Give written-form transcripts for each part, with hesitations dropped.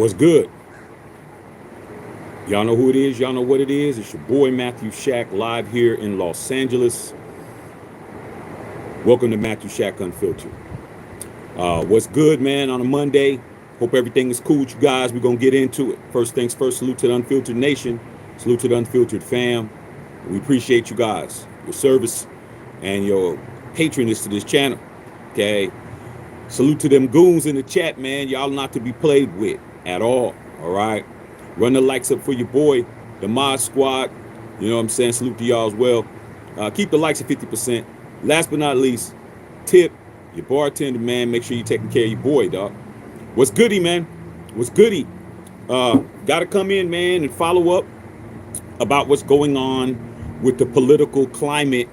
What's good? Y'all know who it is. Y'all know what it is. It's your boy Matthew Shack live here in Los Angeles. Welcome to Matthew Shack Unfiltered. What's good, man, on a Monday? Hope everything is cool with you guys. We're going to get into it. First things first, salute to the Unfiltered Nation. Salute to the Unfiltered fam. We appreciate you guys, your service, and your patronage to this channel. Okay? Salute to them goons in the chat, man. Y'all not to be played with at all. All right? Run the likes up for your boy, the Mod Squad. You know what I'm saying? Salute to y'all as well. Keep the likes at 50%. Last but not least, tip your bartender, man. Make sure you're taking care of your boy, dog. What's goody, man? What's goody? Got to come in, man, and follow up about what's going on with the political climate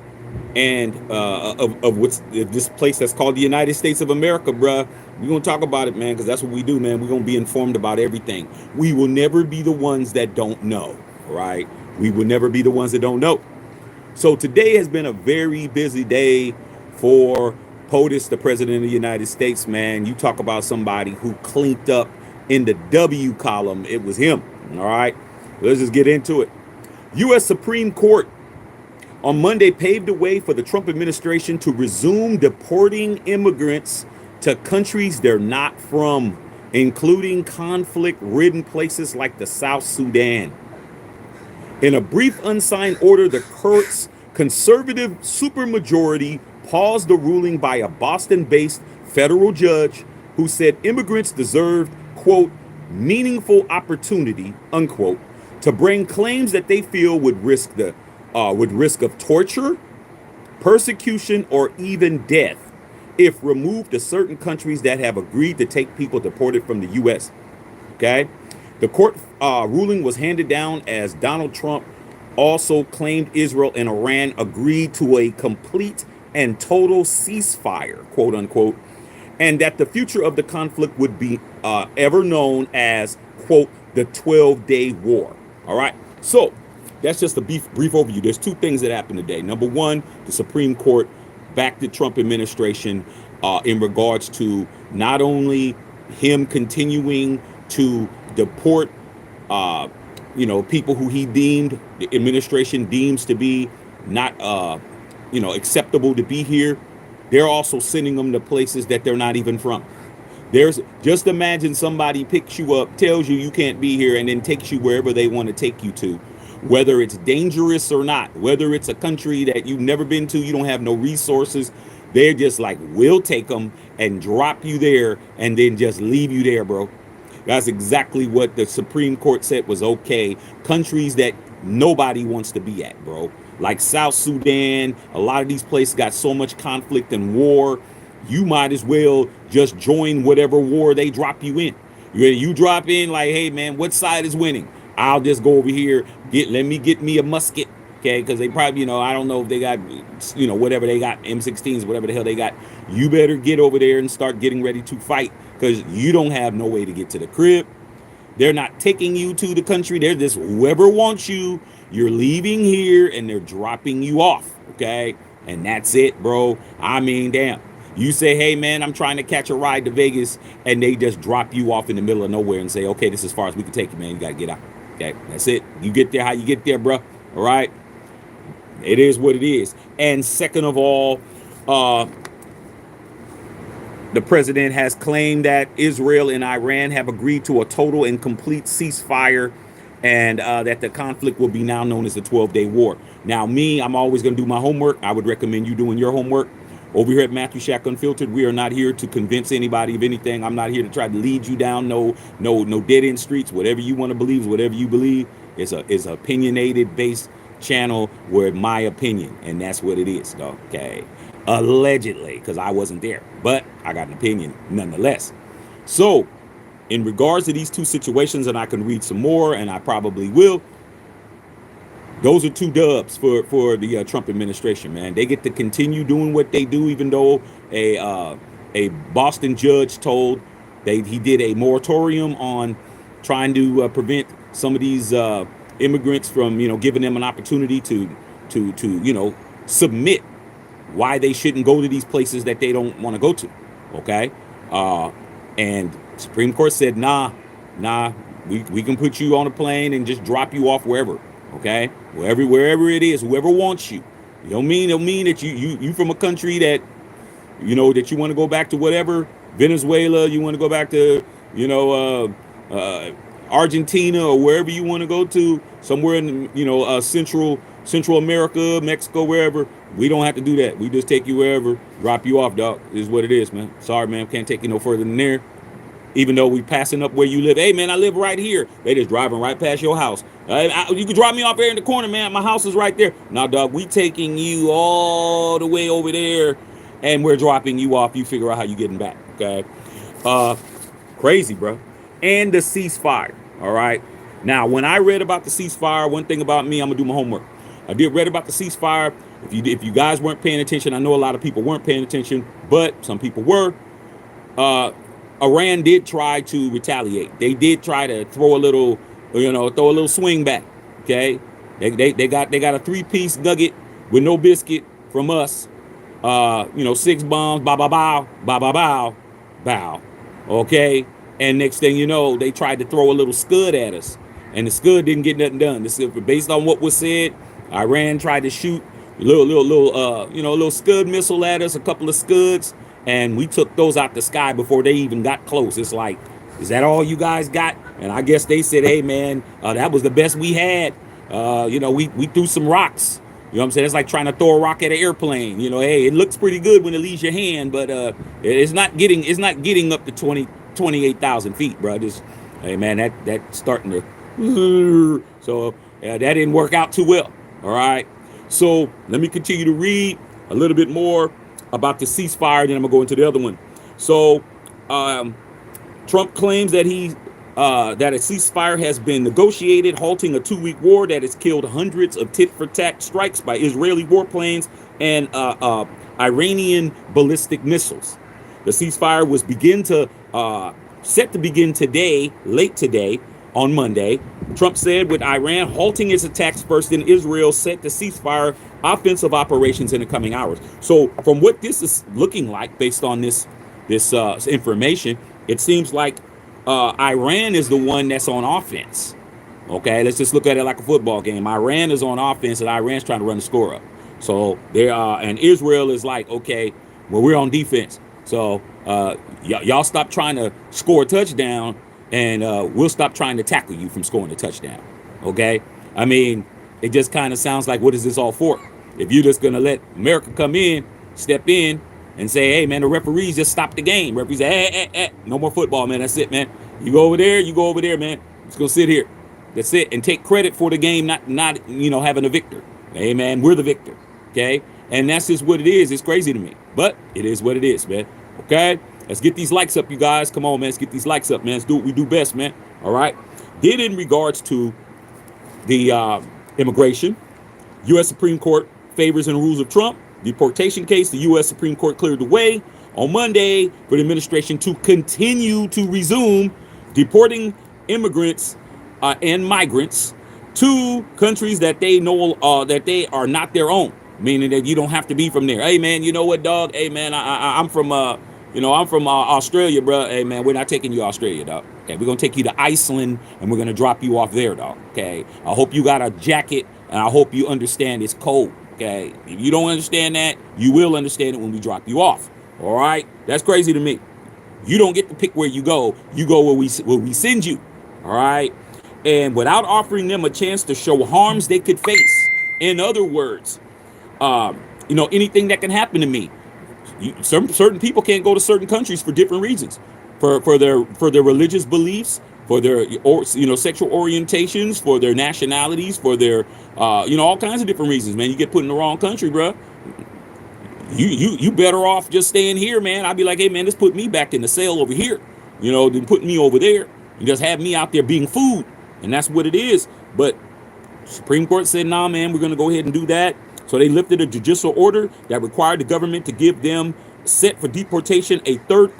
and of what's this place that's called the United States of America, bruh. We're going to talk about it, man, because that's what we do, man. We're going to be informed about everything. We will never be the ones that don't know, right? We will never be the ones that don't know. So today has been a very busy day for POTUS, the President of the United States, man. You talk about somebody who cleaned up in the W column. It was him, all right? Let's just get into it. U.S. Supreme Court on Monday paved the way for the Trump administration to resume deporting immigrants to countries they're not from, including conflict-ridden places like the South Sudan. In a brief unsigned order, the court's conservative supermajority paused the ruling by a Boston-based federal judge who said immigrants deserved, quote, meaningful opportunity, unquote, to bring claims that they feel would risk of torture, persecution, or even death if removed to certain countries that have agreed to take people deported from the U.S. Okay? The court ruling was handed down as Donald Trump also claimed Israel and Iran agreed to a complete and total ceasefire, quote unquote, and that the future of the conflict would be ever known as, quote, the 12-day war. All right? So that's just a brief overview. There's two things that happened today. Number one, the Supreme Court backed the Trump administration in regards to not only him continuing to deport, people who the administration deems to be not, acceptable to be here. They're also sending them to places that they're not even from. Just imagine somebody picks you up, tells you you can't be here, and then takes you wherever they want to take you to, whether it's dangerous or not, whether it's a country that you've never been to, you don't have no resources. They're just like, we'll take them and drop you there and then just leave you there, bro. That's exactly what the Supreme Court said was okay. Countries that nobody wants to be at, bro. Like South Sudan, a lot of these places got so much conflict and war. You might as well just join whatever war they drop you in. You drop in like, hey, man, what side is winning? I'll just go over here, let me get me a musket, okay? Because they probably, I don't know if they got, whatever they got, M16s, whatever the hell they got. You better get over there and start getting ready to fight because you don't have no way to get to the crib. They're not taking you to the country. They're just whoever wants you. You're leaving here and they're dropping you off, okay? And that's it, bro. I mean, damn. You say, hey, man, I'm trying to catch a ride to Vegas, and they just drop you off in the middle of nowhere and say, okay, this is as far as we can take you, man. You got to get out. Okay, that's it. You get there how you get there, bro. All right? It is what it is. And second of all, the president has claimed that Israel and Iran have agreed to a total and complete ceasefire and that the conflict will be now known as the 12-day war. Now, I'm always going to do my homework. I would recommend you doing your homework. Over here at Matthew Shack Unfiltered, we are not here to convince anybody of anything. I'm not here to try to lead you down no dead-end streets. Whatever you want to believe is whatever you believe. It's an opinionated-based channel where my opinion, and that's what it is, okay? Allegedly, because I wasn't there. But I got an opinion nonetheless. So, in regards to these two situations, and I can read some more, and I probably will, those are two dubs for the Trump administration, man. They get to continue doing what they do, even though a Boston judge told he did a moratorium on trying to prevent some of these immigrants from, giving them an opportunity to submit why they shouldn't go to these places that they don't want to go to. Okay, and Supreme Court said, nah, Nah, we can put you on a plane and just drop you off wherever. Okay, wherever it is, whoever wants you. You don't mean that you from a country that that you want to go back to whatever Venezuela, you want to go back to Argentina or wherever you want to go to, somewhere in Central America, Mexico, wherever. We don't have to do that. We just take you wherever, drop you off, dog. Is what it is, man. Sorry, man. Can't take you no further than there. Even though we passing up where you live. Hey, man, I live right here. They just driving right past your house. You can drop me off there in the corner, man. My house is right there. Now, dog, we taking you all the way over there, and we're dropping you off. You figure out how you getting back, okay? Crazy, bro. And the ceasefire, all right? Now, when I read about the ceasefire, one thing about me, I'm going to do my homework. I did read about the ceasefire. If you guys weren't paying attention, I know a lot of people weren't paying attention, but some people were. Iran did try to retaliate. They did try to throw a little swing back. Okay, they got a 3-piece nugget with no biscuit from us. 6 bombs, bow. Okay, and next thing you know, they tried to throw a little scud at us, and the scud didn't get nothing done. This is based on what was said. Iran tried to shoot a little scud missile at us, a couple of scuds. And we took those out the sky before they even got close. It's like, is that all you guys got? And I guess they said, hey, man, that was the best we had. We threw some rocks. You know what I'm saying? It's like trying to throw a rock at an airplane. Hey, it looks pretty good when it leaves your hand, but it's not getting up to 28,000 feet, bro. Hey, man, that's starting to. So that didn't work out too well. All right. So let me continue to read a little bit more about the ceasefire, then I'm gonna go into the other one. So Trump claims that that a ceasefire has been negotiated, halting a 2-week war that has killed hundreds of tit-for-tat strikes by Israeli warplanes and Iranian ballistic missiles. The ceasefire was set to begin today, late today, on Monday. Trump said with Iran halting its attacks first, in Israel set to ceasefire offensive operations in the coming hours. So from what this is looking like, based on this information, it seems like Iran is the one that's on offense. Okay, let's just look at it like a football game. Iran is on offense, and Iran's trying to run the score up. So and Israel is like, okay, well, we're on defense. So y'all stop trying to score a touchdown, and we'll stop trying to tackle you from scoring a touchdown. Okay, I mean, it just kind of sounds like, what is this all for? If you're just going to let America come in, step in, and say, hey, man, the referees just stopped the game. Referees say, hey, no more football, man. That's it, man. You go over there, man. Just go sit here. That's it. And take credit for the game, not having a victor. Hey, man, we're the victor. Okay? And that's just what it is. It's crazy to me. But it is what it is, man. Okay? Let's get these likes up, you guys. Come on, man. Let's get these likes up, man. Let's do what we do best, man. All right? Then in regards to the immigration, U.S. Supreme Court favors and rules of Trump. Deportation case, the U.S. Supreme Court cleared the way on Monday for the administration to continue to resume deporting immigrants and migrants to countries that they know that they are not their own, meaning that you don't have to be from there. Hey, man, you know what, dog? Hey, man, I'm from Australia, bro. Hey, man, we're not taking you to Australia, dog. Okay, we're going to take you to Iceland, and we're going to drop you off there, dog. Okay, I hope you got a jacket, and I hope you understand it's cold. Okay, if you don't understand that, you will understand it when we drop you off. All right, that's crazy to me. You don't get to pick where you go. You go where we send you. All right, and without offering them a chance to show harms they could face. In other words, anything that can happen to me. Certain people can't go to certain countries for different reasons, for their religious beliefs, for their sexual orientations, for their nationalities, for their all kinds of different reasons. Man, you get put in the wrong country, bro. You better off just staying here, man. I'd be like, hey, man, just put me back in the cell over here, than putting me over there and just have me out there being food, and that's what it is. But Supreme Court said, nah, man, we're going to go ahead and do that. So they lifted a judicial order that required the government to give them set for deportation a third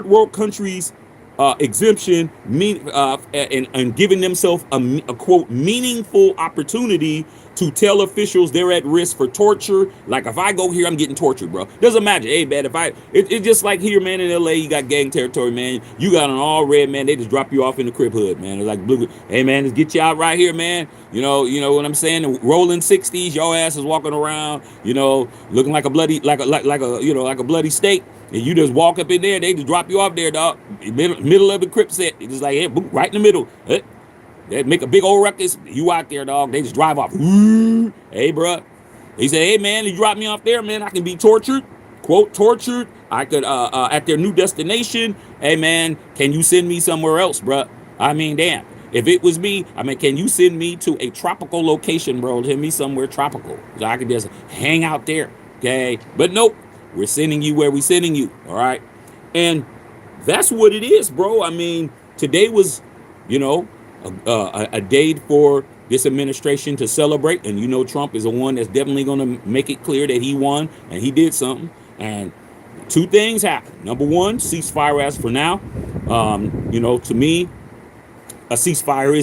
world countries exemption and giving themselves a quote meaningful opportunity to tell officials they're at risk for torture. Like if I go here, I'm getting tortured, bro. Doesn't matter. Hey, man, it's just like here, man, in LA, you got gang territory, man. You got an all red, man. They just drop you off in the crib hood, man. It's like blue. Hey, man, let's get you out right here, man. You know what I'm saying? The rolling 60s, your ass is walking around, looking like a bloody, like a bloody steak. And you just walk up in there, they just drop you off there, dog. Middle of the crib set. It's just like, hey, boom, right in the middle. They make a big old ruckus. You out there, dog. They just drive off. Hey, bro. He said, hey, man, you drop me off there, man. I can be tortured. Quote, tortured. I could, at their new destination. Hey, man, can you send me somewhere else, bro? I mean, damn. If it was me, I mean, can you send me to a tropical location, bro? Send me somewhere tropical. So I could just hang out there. Okay. But nope. We're sending you where we're sending you, all right? And that's what it is, bro. I mean, today was, a day for this administration to celebrate. And, Trump is the one that's definitely going to make it clear that he won and he did something. And two things happened. Number one, ceasefire as for now. To me, a ceasefire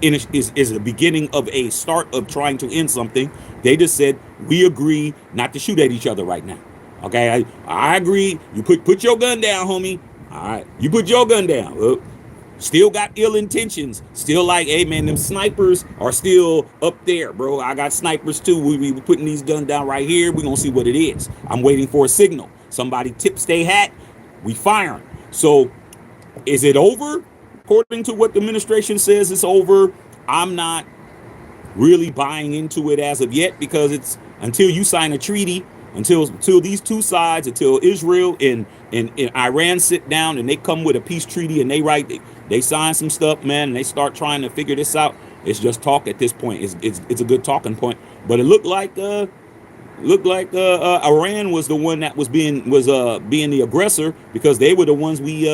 is the beginning of a start of trying to end something. They just said, we agree not to shoot at each other right now. Okay, I agree. You put your gun down, homie. All right, you put your gun down. Still got ill intentions. Still like, hey, man, them snipers are still up there, bro. I got snipers, too. We putting these guns down right here. We're going to see what it is. I'm waiting for a signal. Somebody tips their hat. We firing. So is it over? According to what the administration says, it's over. I'm not really buying into it as of yet, because it's until you sign a treaty, until these two sides, until Israel and Iran sit down and they come with a peace treaty and they sign some stuff, man, and they start trying to figure this out. It's just talk at this point. It's a good talking point, but it looked like Iran was the one that was being the aggressor, because they were the ones we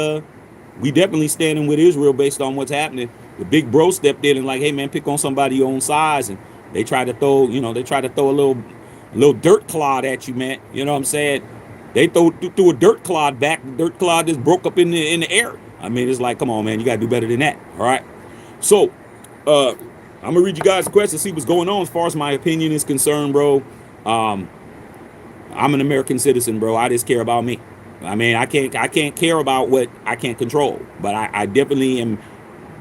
definitely standing with Israel based on what's happening. The big bro stepped in and like, hey, man, pick on somebody your own size. And they tried to throw, a little dirt clod at you, man. You know what I'm saying? They threw a dirt clod back. The dirt clod just broke up in the air. I mean, it's like, come on, man, you got to do better than that. All right. So I'm going to read you guys' questions, see what's going on as far as my opinion is concerned, bro. I'm an American citizen, bro. I just care about me. I mean, I can't care about what I can't control, but I definitely am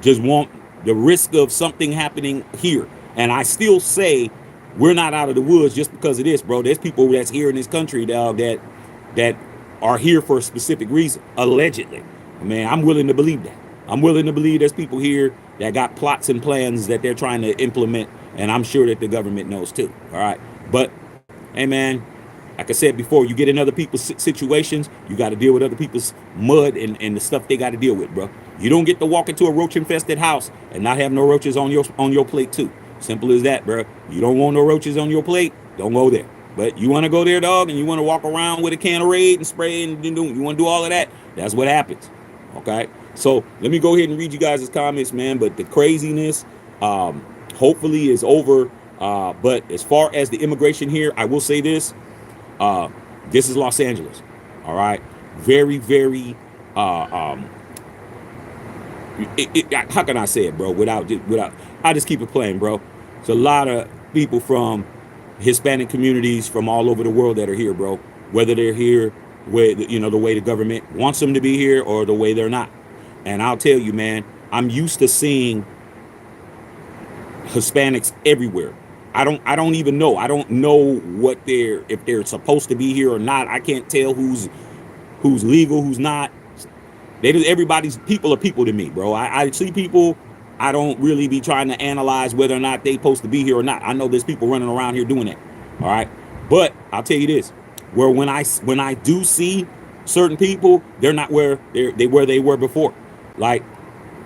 just want the risk of something happening here. And I still say we're not out of the woods just because of this, bro. There's people that's here in this country, dog, that are here for a specific reason, allegedly. I mean, I'm willing to believe that. I'm willing to believe there's people here that got plots and plans that they're trying to implement, and I'm sure that the government knows too. All right, but hey, man. Like I said before, you get in other people's situations, you got to deal with other people's mud and the stuff they got to deal with, bro. You don't get to walk into a roach-infested house and not have no roaches on your plate, too. Simple as that, bro. You don't want no roaches on your plate, don't go there. But you want to go there, dog, and you want to walk around with a can of Raid and spray and you want to do all of that, that's what happens, okay? So let me go ahead and read you guys' comments, man. But the craziness hopefully is over. But as far as the immigration here, I will say this. This is Los Angeles, all right? Very, very, how can I say it, bro, without, I just keep it plain, bro. It's a lot of people from Hispanic communities from all over the world that are here, bro, whether they're here with, the way the government wants them to be here or the way they're not. And I'll tell you, man, I'm used to seeing Hispanics everywhere. I don't even know. I don't know if they're supposed to be here or not. I can't tell who's legal, who's not. Everybody's people are people to me, bro. I see people. I don't really be trying to analyze whether or not they supposed to be here or not. I know there's people running around here doing that. All right. But I'll tell you this, where when I do see certain people, they're not where they were before. Like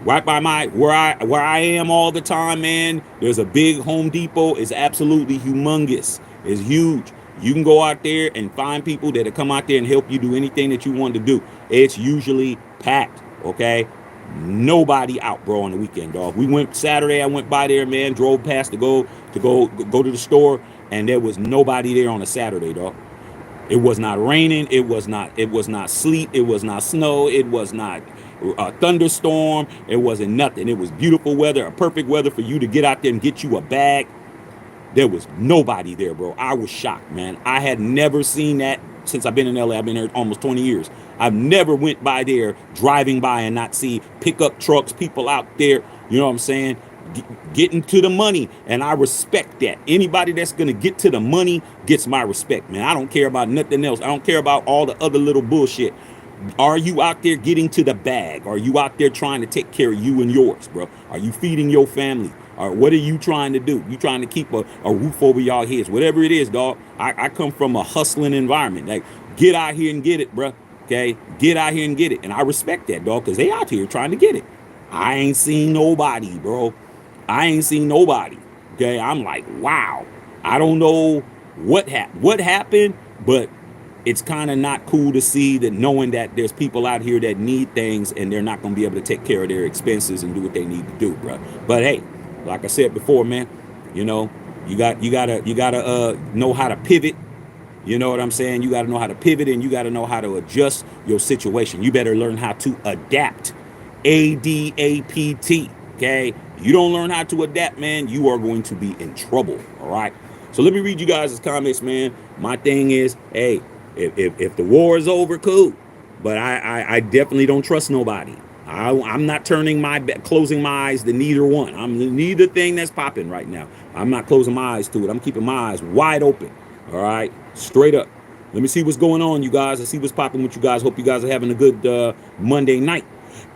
right by where I am all the time, man, there's a big Home Depot. It's absolutely humongous. It's huge. You can go out there and find people that'll come out there and help you do anything that you want to do. It's usually packed, okay? Nobody out, bro, on the weekend, dog. We went Saturday, I went by there, man, drove past to go to the store, and there was nobody there on a Saturday, dog. It was not raining, it was not sleet, it was not snow, it was not a thunderstorm. It wasn't nothing. It was beautiful weather, a perfect weather for you to get out there and get you a bag. There was nobody there, bro. I was shocked, man. I had never seen that since I've been in LA. I've been here almost 20 years. I've never went by there driving by and not see pickup trucks, people out there, you know what I'm saying, getting to the money. And I respect that. Anybody that's going to get to the money gets my respect, man. I don't care about nothing else. I don't care about all the other little bullshit. Are you out there getting to the bag? Are you out there trying to take care of you and yours, bro? Are you feeding your family? Or what are you trying to do? You trying to keep a roof over y'all heads? Whatever it is, dog. I come from a hustling environment. Like, get out here and get it, bro. Okay? Get out here and get it. And I respect that, dog, because they out here trying to get it. I ain't seen nobody, bro. I ain't seen nobody. Okay? I'm like, wow. I don't know what happened, but it's kind of not cool to see that, knowing that there's people out here that need things and they're not going to be able to take care of their expenses and do what they need to do, bro. But hey, like I said before, man, you know, you gotta know how to pivot. You know what I'm saying? You gotta know how to pivot, and you gotta know how to adjust your situation. You better learn how to adapt. ADAPT. Okay? You don't learn how to adapt, man, you are going to be in trouble. All right. So let me read you guys' comments, man. My thing is, hey, if the war is over, cool. But I definitely don't trust nobody. I'm not closing my eyes to neither one. I'm neither thing that's popping right now. I'm not closing my eyes to it. I'm keeping my eyes wide open. All right, straight up. Let me see what's going on, you guys. I see what's popping with you guys. Hope you guys are having a good Monday night.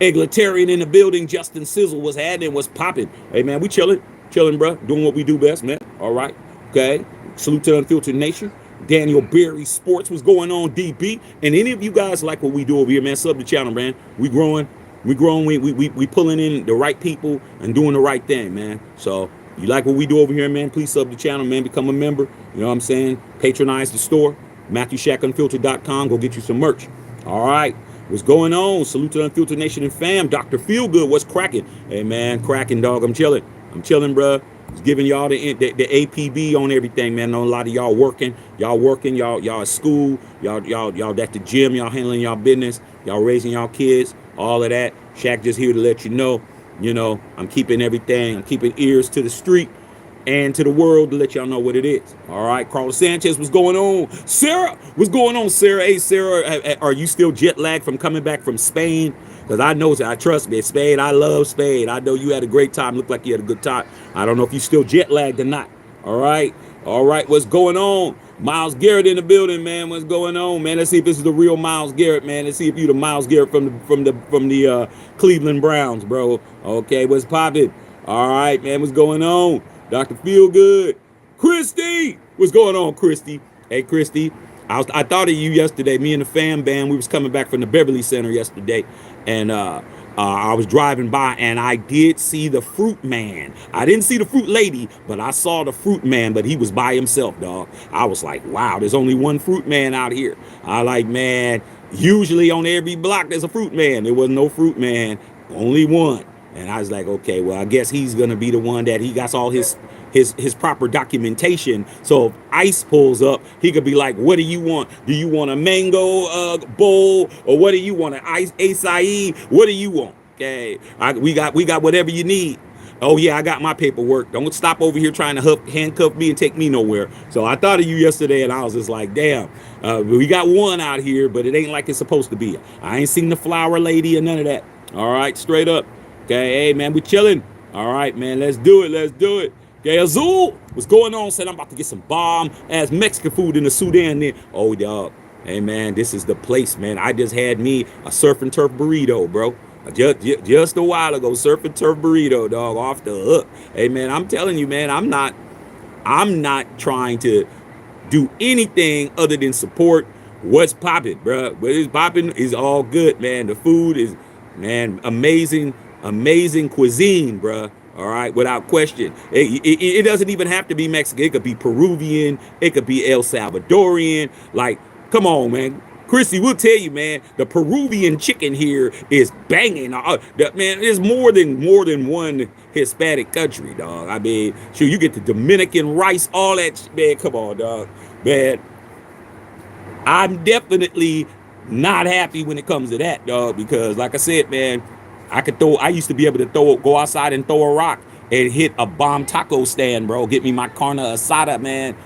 Egalitarian in the building. Justin Sizzle was happening, was popping. Hey man, we chilling, bro. Doing what we do best, man. All right, okay. Salute to Unfiltered Nation. Daniel Berry Sports, was going on, DB. And any of you guys like what we do over here, man, sub the channel, man. We growing, we pulling in the right people and doing the right thing, man. So you like what we do over here, man, please sub the channel, man. Become a member. You know what I'm saying? Patronize the store. MatthewShackUnfiltered.com. Go get you some merch. All right. What's going on? Salute to Unfiltered Nation and fam. Dr. Feelgood, what's cracking? Hey, man, cracking, dog. I'm chilling, bro. Just giving y'all the APB on everything, man. I know a lot of y'all working. Y'all at school. Y'all at the gym. Y'all handling y'all business. Y'all raising y'all kids. All of that. Shaq just here to let you know, I'm keeping everything. I'm keeping ears to the street and to the world to let y'all know what it is. All right. Carlos Sanchez, what's going on? Sarah, what's going on, Sarah? Hey, Sarah, are you still jet lagged from coming back from Spain? Because I trust me, Spain. I love Spain. I know you had a great time. Looked like you had a good time. I don't know if you still jet lagged or not. All right. What's going on? Miles Garrett in the building, man. What's going on, man? Let's see if this is the real Miles Garrett, man. Let's see if you the Miles Garrett from the Cleveland Browns, bro. Okay, what's popping? All right, man. What's going on? Dr. Feelgood. Christy, what's going on, Christy? Hey, Christy. I thought of you yesterday. Me and the fam band, we was coming back from the Beverly Center yesterday, and I was driving by, and I did see the fruit man. I didn't see the fruit lady, but I saw the fruit man, but he was by himself, dog. I was like, wow, there's only one fruit man out here. Man, usually on every block there's a fruit man. There was no fruit man, only one. And I was like, okay, well, I guess he's going to be the one that he got all his proper documentation. So if ICE pulls up, he could be like, what do you want? Do you want a mango bowl? Or what do you want? An acai? What do you want? Okay, we got whatever you need. Oh, yeah, I got my paperwork. Don't stop over here trying to handcuff me and take me nowhere. So I thought of you yesterday, and I was just like, damn, we got one out here, but it ain't like it's supposed to be. I ain't seen the flower lady or none of that. All right, straight up. Okay, hey, man, we chilling. All right, man, let's do it. Okay, Azul, what's going on? Said I'm about to get some bomb-ass Mexican food in the Sudan then. Oh, dog. Hey, man, this is the place, man. I just had me a surf and turf burrito, bro. Just a while ago, surf and turf burrito, dog, off the hook. Hey, man, I'm telling you, man, I'm not trying to do anything other than support what's popping, bro. What is popping is all good, man. The food is, man, amazing cuisine, bro. All right, without question. It doesn't even have to be Mexican. It could be Peruvian. It could be El Salvadorian. Like, come on, man. Chrissy, we'll tell you, man, the Peruvian chicken here is banging. Man, there's more than one Hispanic country, dog. I mean, sure, you get the Dominican rice, all that. Man, come on, dog. Man, I'm definitely Not happy when it comes to that, dog, because like I said, man, I used to be able to go outside and throw a rock and hit a bomb taco stand, bro. Get me my carne asada, man,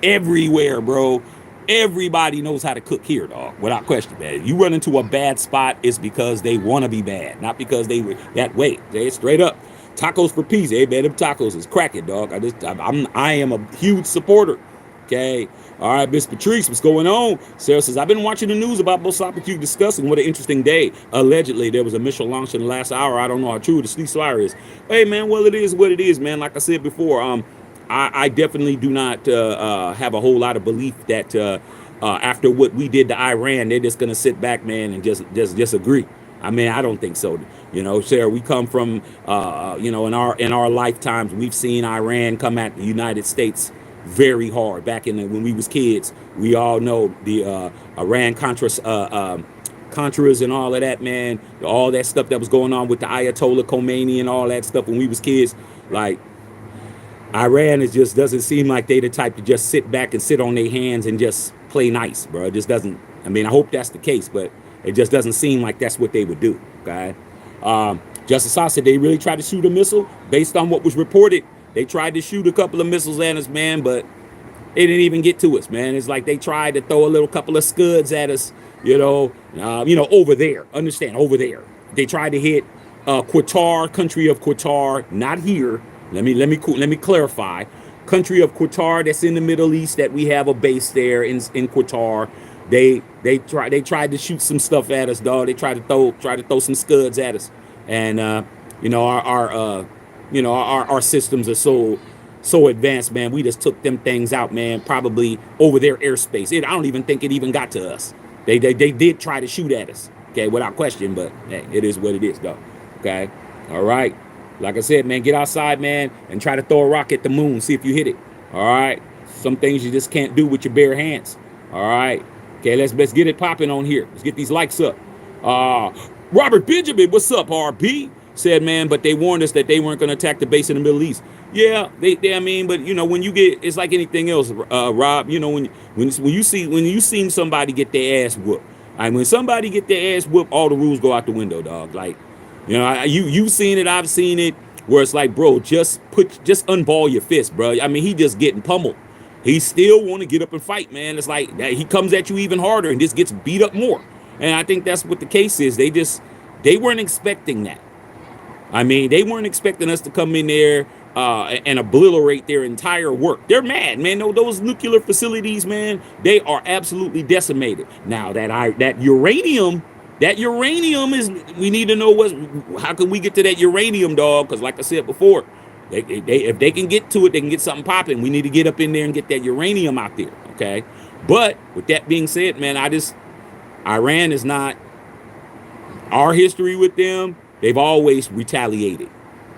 everywhere, bro. Everybody knows how to cook here, dog, without question, man. You run into a bad spot, it's because they want to be bad, not because they were that way. They straight up. Tacos for peace, hey man, them tacos is cracking, dog. I am a huge supporter. Okay. All right, Miss Patrice, what's going on? Sarah says, I've been watching the news about both topics you discussing. What an interesting day. Allegedly, there was a missile launch in the last hour. I don't know how true the ceasefire is. Hey, man, well, it is what it is, man. Like I said before, I definitely do not have a whole lot of belief that after what we did to Iran, they're just going to sit back, man, and just agree. I mean, I don't think so. You know, Sarah, we come from, you know, in our lifetimes, we've seen Iran come at the United States very hard. Back when we was kids, we all know the Iran Contras and all of that, man. All that stuff that was going on with the Ayatollah Khomeini and all that stuff when we was kids. Like, Iran just doesn't seem like they the type to just sit back and sit on their hands and just play nice, bro. It just doesn't. I mean, I hope that's the case, but it just doesn't seem like that's what they would do. Okay. Justice Haas said they really tried to shoot a missile. Based on what was reported, they tried to shoot a couple of missiles at us, man, but they didn't even get to us, man. It's like they tried to throw a little couple of scuds at us, you know, over there. Understand, over there. They tried to hit Qatar, country of Qatar, not here. Let me clarify. Country of Qatar, that's in the Middle East, that we have a base there in Qatar. They tried to shoot some stuff at us, dog. They tried to throw some scuds at us, and you know, our systems are so advanced, man. We just took them things out, man, probably over their airspace. I don't even think it even got to us. They did try to shoot at us, okay, without question, but hey, it is what it is, though. Okay, all right. Like I said, man, get outside, man, and try to throw a rock at the moon. See if you hit it. All right. Some things you just can't do with your bare hands. All right. Okay, let's get it popping on here. Let's get these likes up. Robert Benjamin, what's up, RB? Said, man, but they warned us that they weren't going to attack the base in the Middle East. Yeah, I mean, but you know, when you get, it's like anything else, Rob. You know, when you seen somebody get their ass whooped. I mean, when somebody get their ass whooped, all the rules go out the window, dog. Like, you know, you've seen it, I've seen it, where it's like, bro, just unball your fist, bro. I mean, he just getting pummeled. He still want to get up and fight, man. It's like he comes at you even harder and just gets beat up more. And I think that's what the case is. They weren't expecting that. I mean, they weren't expecting us to come in there and obliterate their entire work. They're mad, man. Those nuclear facilities, man, they are absolutely decimated. Now that uranium is, we need to know how can we get to that uranium, dog? Because like I said before, if they can get to it, they can get something popping. We need to get up in there and get that uranium out there, okay? But with that being said, man, Iran is not our history with them. They've always retaliated,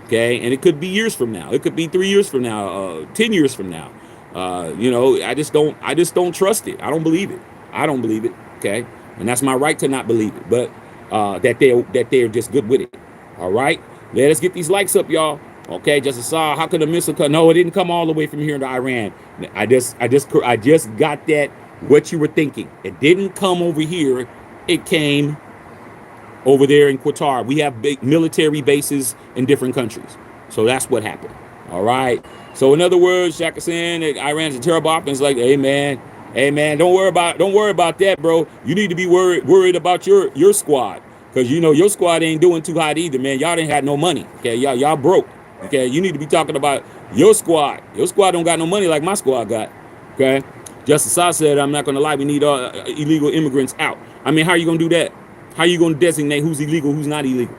okay? And it could be years from now. It could be 3 years from now, 10 years from now. You know, I just don't trust it. I don't believe it, okay? And that's my right to not believe it, but that they're just good with it. All right, let us get these likes up, y'all. Okay, just saw how could a missile come? No, it didn't come all the way from here to Iran. I just got that what you were thinking. It didn't come over here. It came over there in Qatar. We have big military bases in different countries, so that's what happened. All right. So in other words, Shaka saying that Iran's a terrible offense. Like, hey man, don't worry about that, bro. You need to be worried about your squad, because you know your squad ain't doing too hot either, man. Y'all didn't have no money. Okay, y'all broke. Okay, you need to be talking about your squad. Your squad don't got no money like my squad got. Okay, Justice Saw said, I'm not gonna lie, we need illegal immigrants out. I mean, how are you gonna do that? How are you gonna designate who's illegal, who's not illegal?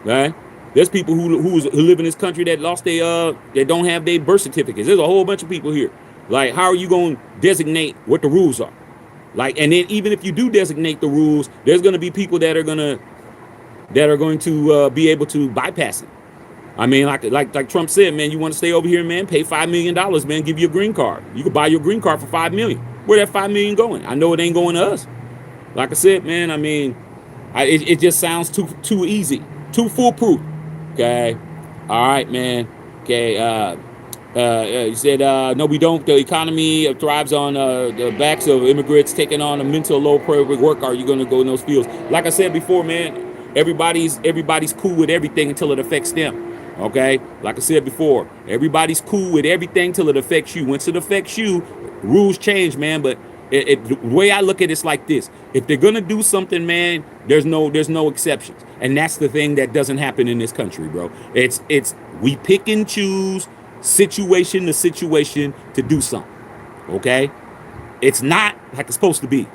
Right? There's people who live in this country that lost that don't have their birth certificates. There's a whole bunch of people here. Like, how are you going to designate what the rules are? Like, and then even if you do designate the rules, there's going to be people that are going to be able to bypass it. I mean, like Trump said, man, you want to stay over here, man, pay $5 million, man, give you a green card. You can buy your green card for $5 million. Where that $5 million going? I know it ain't going to us. Like I said, man, I mean, it just sounds too easy, too foolproof. Okay. All right, man. Okay. He said, no, we don't. The economy thrives on the backs of immigrants taking on a mental low privilege work. Are you going to go in those fields? Like I said before, man, everybody's cool with everything until it affects them. Okay? Like I said before, everybody's cool with everything until it affects you. Once it affects you, rules change, man. But the way I look at it's like this: if they're gonna do something, man, there's no exceptions, and that's the thing that doesn't happen in this country, bro. It's we pick and choose situation to situation to do something. Okay, it's not like it's supposed to be.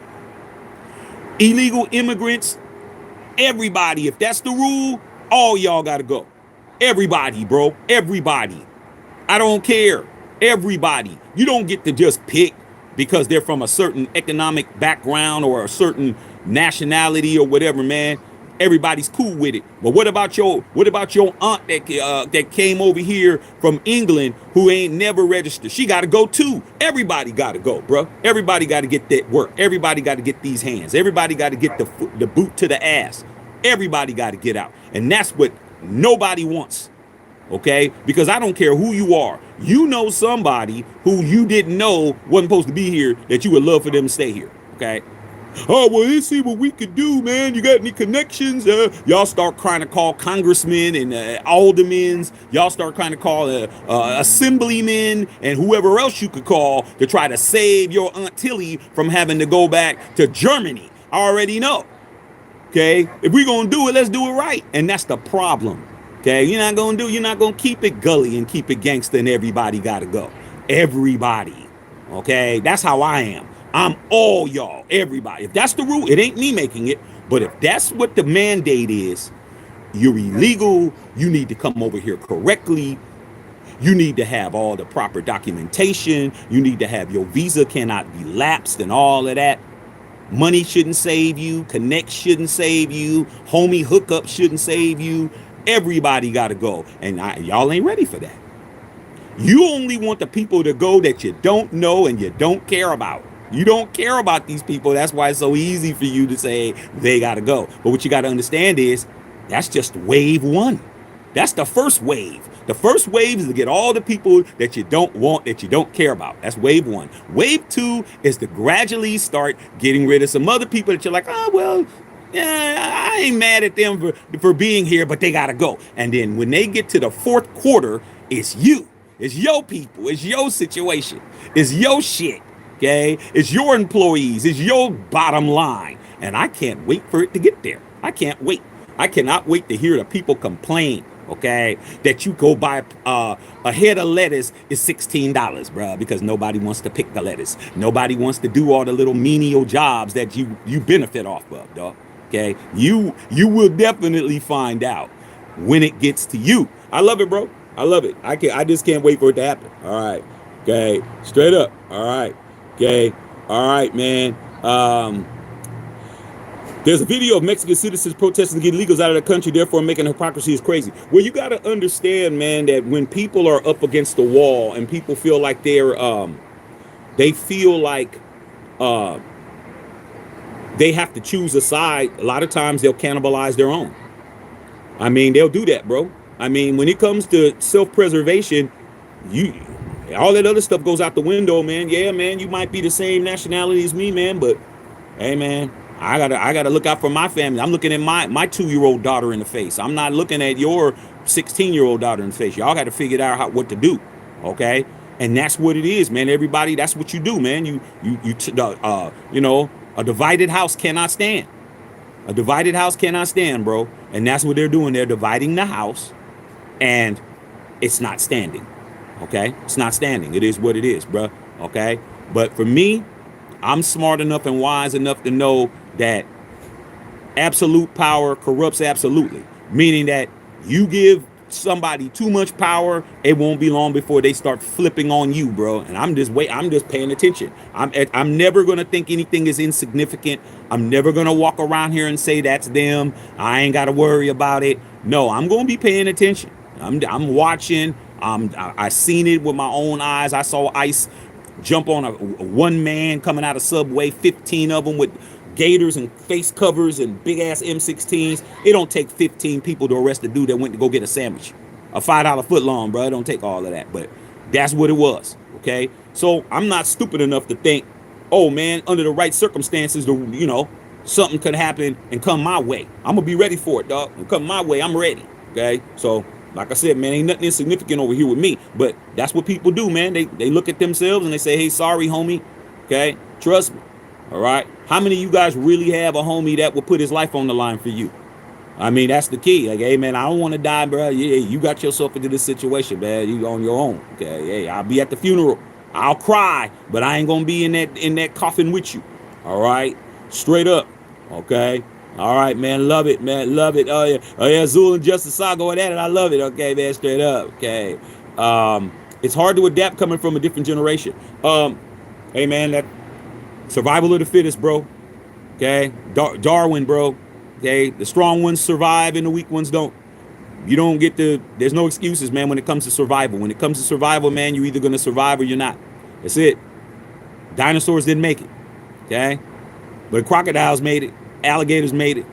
Illegal immigrants, everybody. If that's the rule, all y'all gotta go. Everybody, bro. Everybody. I don't care. Everybody. You don't get to just pick because they're from a certain economic background or a certain nationality or whatever, man. Everybody's cool with it. But what about your aunt that came over here from England who ain't never registered? She got to go too. Everybody got to go, bro. Everybody got to get that work. Everybody got to get these hands. Everybody got to get the boot to the ass. Everybody got to get out. And that's what nobody wants. Okay, because I don't care who you are. You know somebody who you didn't know wasn't supposed to be here that you would love for them to stay here. Okay. Oh, well, let's see what we could do, man. You got any connections? Y'all start trying to call congressmen and aldermen. Y'all start trying to call assemblymen and whoever else you could call to try to save your Aunt Tilly from having to go back to Germany. I already know. Okay. If we're going to do it, let's do it right. And that's the problem. Okay, you're not gonna keep it gully and keep it gangster and everybody gotta go. Everybody. Okay, that's how I am. I'm all y'all, everybody. If that's the rule, it ain't me making it. But if that's what the mandate is, you're illegal, you need to come over here correctly. You need to have all the proper documentation. You need to have your visa cannot be lapsed and all of that. Money shouldn't save you. Connect shouldn't save you. Homie hookup shouldn't save you. Everybody got to go. And y'all ain't ready for that. You only want the people to go that you don't know and you don't care about. You don't care about these people. That's why it's so easy for you to say they got to go. But what you got to understand is that's just wave one. That's the first wave. The first wave is to get all the people that you don't want, that you don't care about. That's wave one. Wave two is to gradually start getting rid of some other people that you're like, oh, well, yeah, I ain't mad at them for being here, but they got to go. And then when they get to the fourth quarter, it's you. It's your people. It's your situation. It's your shit. Okay? It's your employees. It's your bottom line. And I can't wait for it to get there. I can't wait. I cannot wait to hear the people complain, okay, that you go buy a head of lettuce is $16, bro, because nobody wants to pick the lettuce. Nobody wants to do all the little menial jobs that you benefit off of, dog. Okay, you will definitely find out when it gets to you. I love it, bro. I love it. I just can't wait for it to happen. All right. Okay. Straight up. All right. Okay. All right, man. There's a video of Mexican citizens protesting to get illegals out of the country, therefore making hypocrisy is crazy. Well, you got to understand, man, that when people are up against the wall and people feel like they feel like they have to choose a side, a lot of times they'll cannibalize their own. I mean, they'll do that, bro. I mean, when it comes to self-preservation, all that other stuff goes out the window, man. Yeah, man, you might be the same nationality as me, man, but hey, man, I gotta look out for my family. I'm looking at my 2-year-old daughter in the face. I'm not looking at your 16-year-old daughter in the face. Y'all got to figure out what to do, okay? And that's what it is, man. Everybody, that's what you do, man. You know, a divided house cannot stand. A divided house cannot stand, bro. And that's what they're doing. They're dividing the house, and it's not standing. Okay? It's not standing. It is what it is, bro. Okay? But for me, I'm smart enough and wise enough to know that absolute power corrupts absolutely. Meaning that you give somebody too much power, it won't be long before they start flipping on you, bro. And I'm just paying attention. I'm never gonna think anything is insignificant. I'm never gonna walk around here and say that's them. I ain't gotta worry about it. No, I'm gonna be paying attention. I'm watching. I seen it with my own eyes. I saw ICE jump on a one man coming out of Subway, 15 of them with gators and face covers and big ass M16s. It don't take 15 people to arrest a dude that went to go get a sandwich, a $5 foot long, bro. It don't take all of that. But That's what it was. Okay. So I'm not stupid enough to think, oh man, under the right circumstances, something could happen and come my way. I'm gonna be ready for it, dog. And come my way, I'm ready. Okay. So like I said, man, ain't nothing insignificant over here with me. But that's what people do, man. They look at themselves and they say, hey, sorry, homie. Okay. Trust me. All right. How many of you guys really have a homie that will put his life on the line for you? I mean, that's the key. Like, hey, man, I don't want to die, bro. Yeah, you got yourself into this situation, man. You on your own. Okay. Hey, I'll be at the funeral. I'll cry, but I ain't gonna be in that coffin with you. All right. Straight up. Okay. All right, man. Love it, man. Love it. Oh yeah. Zul and Justice Saw going at it. I love it. Okay, man. Straight up. Okay. It's hard to adapt coming from a different generation. Hey, man, that survival of the fittest, bro. Okay. Darwin, bro. Okay. The strong ones survive and the weak ones don't. You don't get there's no excuses, man, when it comes to survival. When it comes to survival, man, you're either going to survive or you're not. That's it. Dinosaurs didn't make it. Okay. But crocodiles made it. Alligators made it.